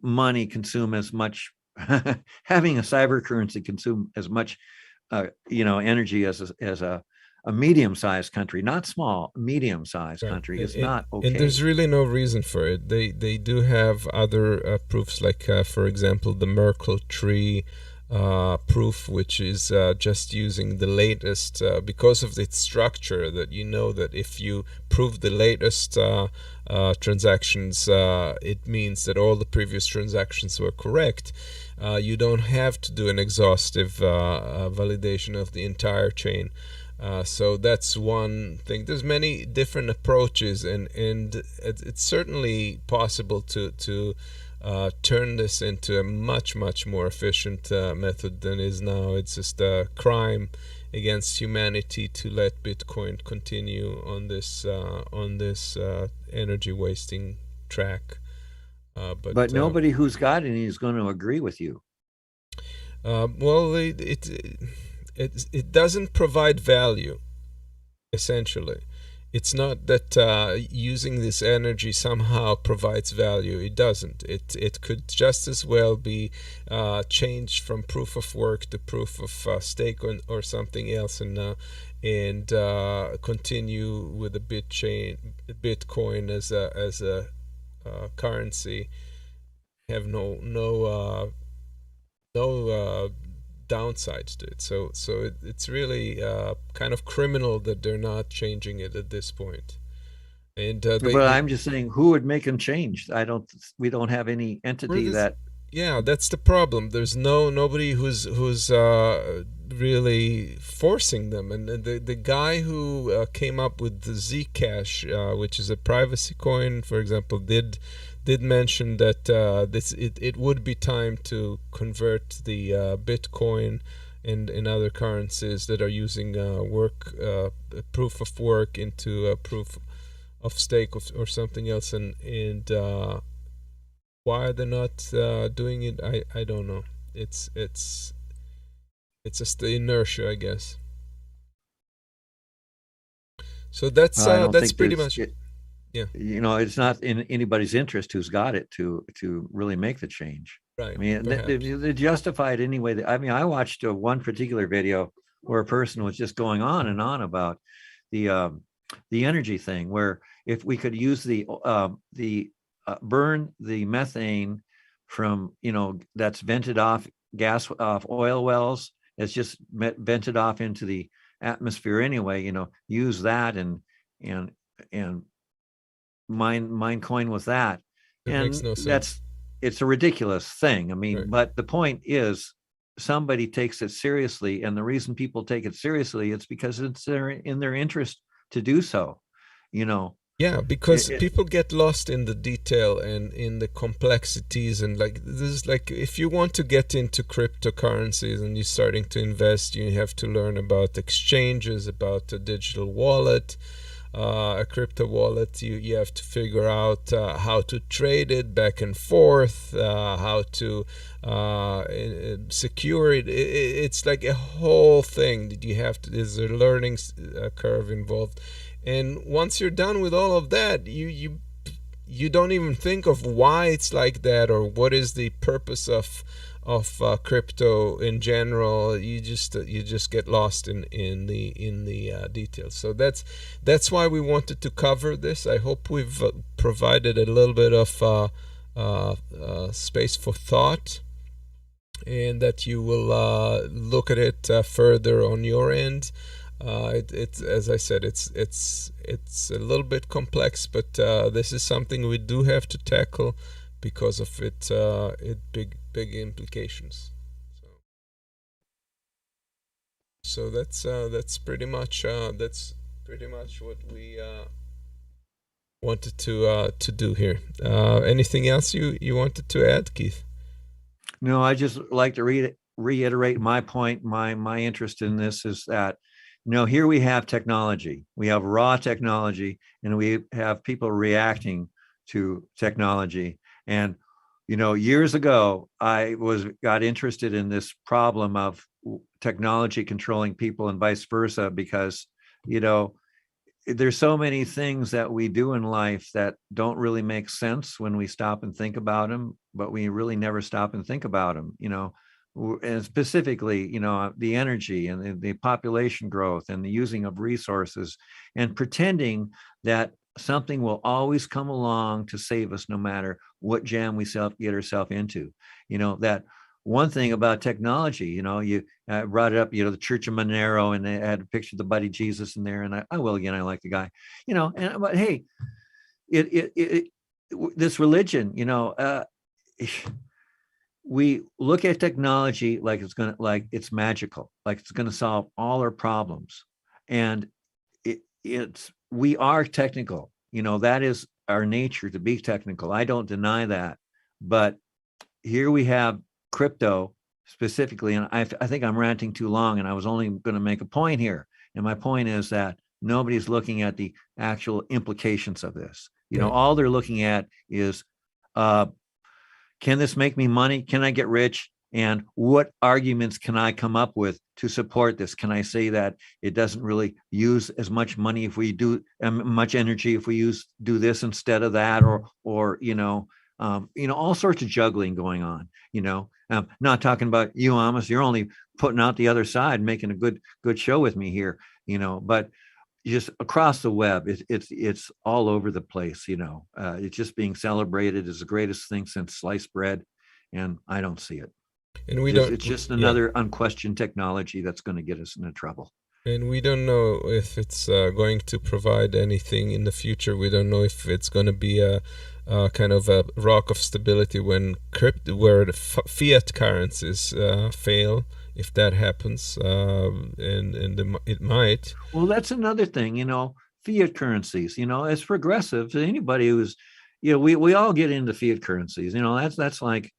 A: money consume as much. Having a cyber currency consume as much energy as a medium-sized country, not small, medium-sized country is not okay.
B: And there's really no reason for it. They do have other proofs, like for example the Merkle tree proof, which is just using the latest because of its structure, that that if you prove the latest transactions, it means that all the previous transactions were correct. You don't have to do an exhaustive validation of the entire chain. So that's one thing. There's many different approaches, and it's certainly possible to turn this into a much more efficient method than is now. It's just a crime against humanity to let Bitcoin continue on this energy wasting track.
A: But nobody who's got any is going to agree with you.
B: Well, it doesn't provide value. Essentially, it's not that using this energy somehow provides value. It doesn't. It could just as well be changed from proof of work to proof of stake or something else, and continue with the Bitcoin as a currency. Have no downsides to it. So it's really kind of criminal that they're not changing it at this point. And
A: but I'm just saying, who would make them change? We don't have any entity that.
B: Yeah, that's the problem. There's nobody who's really forcing them. And the guy who came up with the Zcash, which is a privacy coin, for example, did mention that it would be time to convert the Bitcoin and other currencies that are using proof of work into a proof of stake or something else, and why they're not doing it, I don't know. It's just the inertia, I guess. So that's pretty much it. Yeah,
A: it's not in anybody's interest who's got it to really make the change.
B: Right.
A: I mean, they justify it anyway. I mean, I watched one particular video where a person was just going on and on about the energy thing, where if we could use burn the methane from, that's vented off gas off oil wells, it's just vented off into the atmosphere anyway, use that and mine coin with that.
B: It makes no sense.
A: It's a ridiculous thing. I mean,
B: Right.
A: but the point is somebody takes it seriously, and the reason people take it seriously, it's because it's in their interest to do so,
B: Yeah, because people get lost in the detail and in the complexities, and like this is like if you want to get into cryptocurrencies and you're starting to invest, you have to learn about exchanges, about a digital wallet, a crypto wallet. You have to figure out how to trade it back and forth, how to secure it. It's like a whole thing that you have to. There's a learning curve involved. And once you're done with all of that, you don't even think of why it's like that or what is the purpose of crypto in general. You just get lost in the details. So that's why we wanted to cover this. I hope we've provided a little bit of space for thought, and that you will look at it further on your end. It's as I said, it's a little bit complex, but this is something we do have to tackle because of it big implications. So that's pretty much what we wanted to do here. Anything else you wanted to add, Keith?
A: No, I just like to reiterate my point. My interest in this is that, here we have technology, we have raw technology, and we have people reacting to technology. And, years ago, I got interested in this problem of technology controlling people and vice versa, because, there's so many things that we do in life that don't really make sense when we stop and think about them, but we really never stop and think about them, and specifically, the energy and the population growth and the using of resources, and pretending that something will always come along to save us no matter what jam we get ourselves into. That one thing about technology, you brought it up, the Church of Monero, and they had a picture of the buddy Jesus in there. And I like the guy, but hey, this religion, we look at technology like it's magical, like it's going to solve all our problems. And we are technical, that is our nature, to be technical. I don't deny that. But here we have crypto specifically, and I think I'm ranting too long, and I was only going to make a point here. And my point is that nobody's looking at the actual implications of this. All they're looking at is, can this make me money? Can I get rich? And what arguments can I come up with to support this? Can I say that it doesn't really use as much money if we do much energy if we do this instead of that, or all sorts of juggling going on. Not talking about you, Amos. You're only putting out the other side, making a good show with me here. But just across the web, it's all over the place. It's just being celebrated as the greatest thing since sliced bread, and I don't see it.
B: And
A: it's just another unquestioned technology that's going to get us into trouble.
B: And we don't know if it's going to provide anything in the future. We don't know if it's going to be a kind of a rock of stability where the fiat currencies fail. If that happens, it might.
A: Well, that's another thing, fiat currencies, as progressive to anybody who's, we all get into fiat currencies, that's like,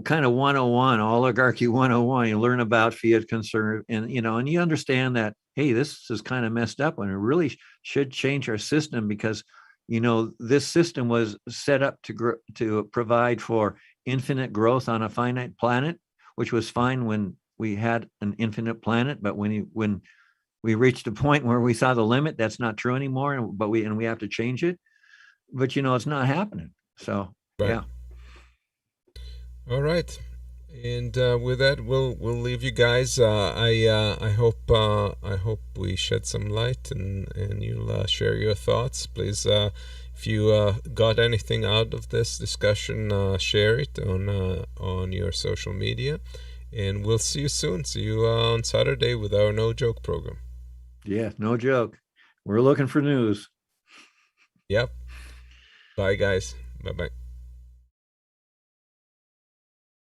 A: kind of 101, oligarchy 101. You learn about fiat concern, and you understand that, hey, this is kind of messed up, and it really should change our system, because this system was set up to provide for infinite growth on a finite planet, which was fine when we had an infinite planet. But when we reached a point where we saw the limit, that's not true anymore. But we have to change it. But it's not happening. So
B: right.
A: Yeah.
B: All right. And with that, we'll leave you guys. I hope we shed some light and you'll share your thoughts. Please, if you got anything out of this discussion, share it on your social media. And we'll see you soon. See you on Saturday with our No Joke program.
A: Yeah, no joke. We're looking for news.
B: Yep. Bye, guys. Bye-bye.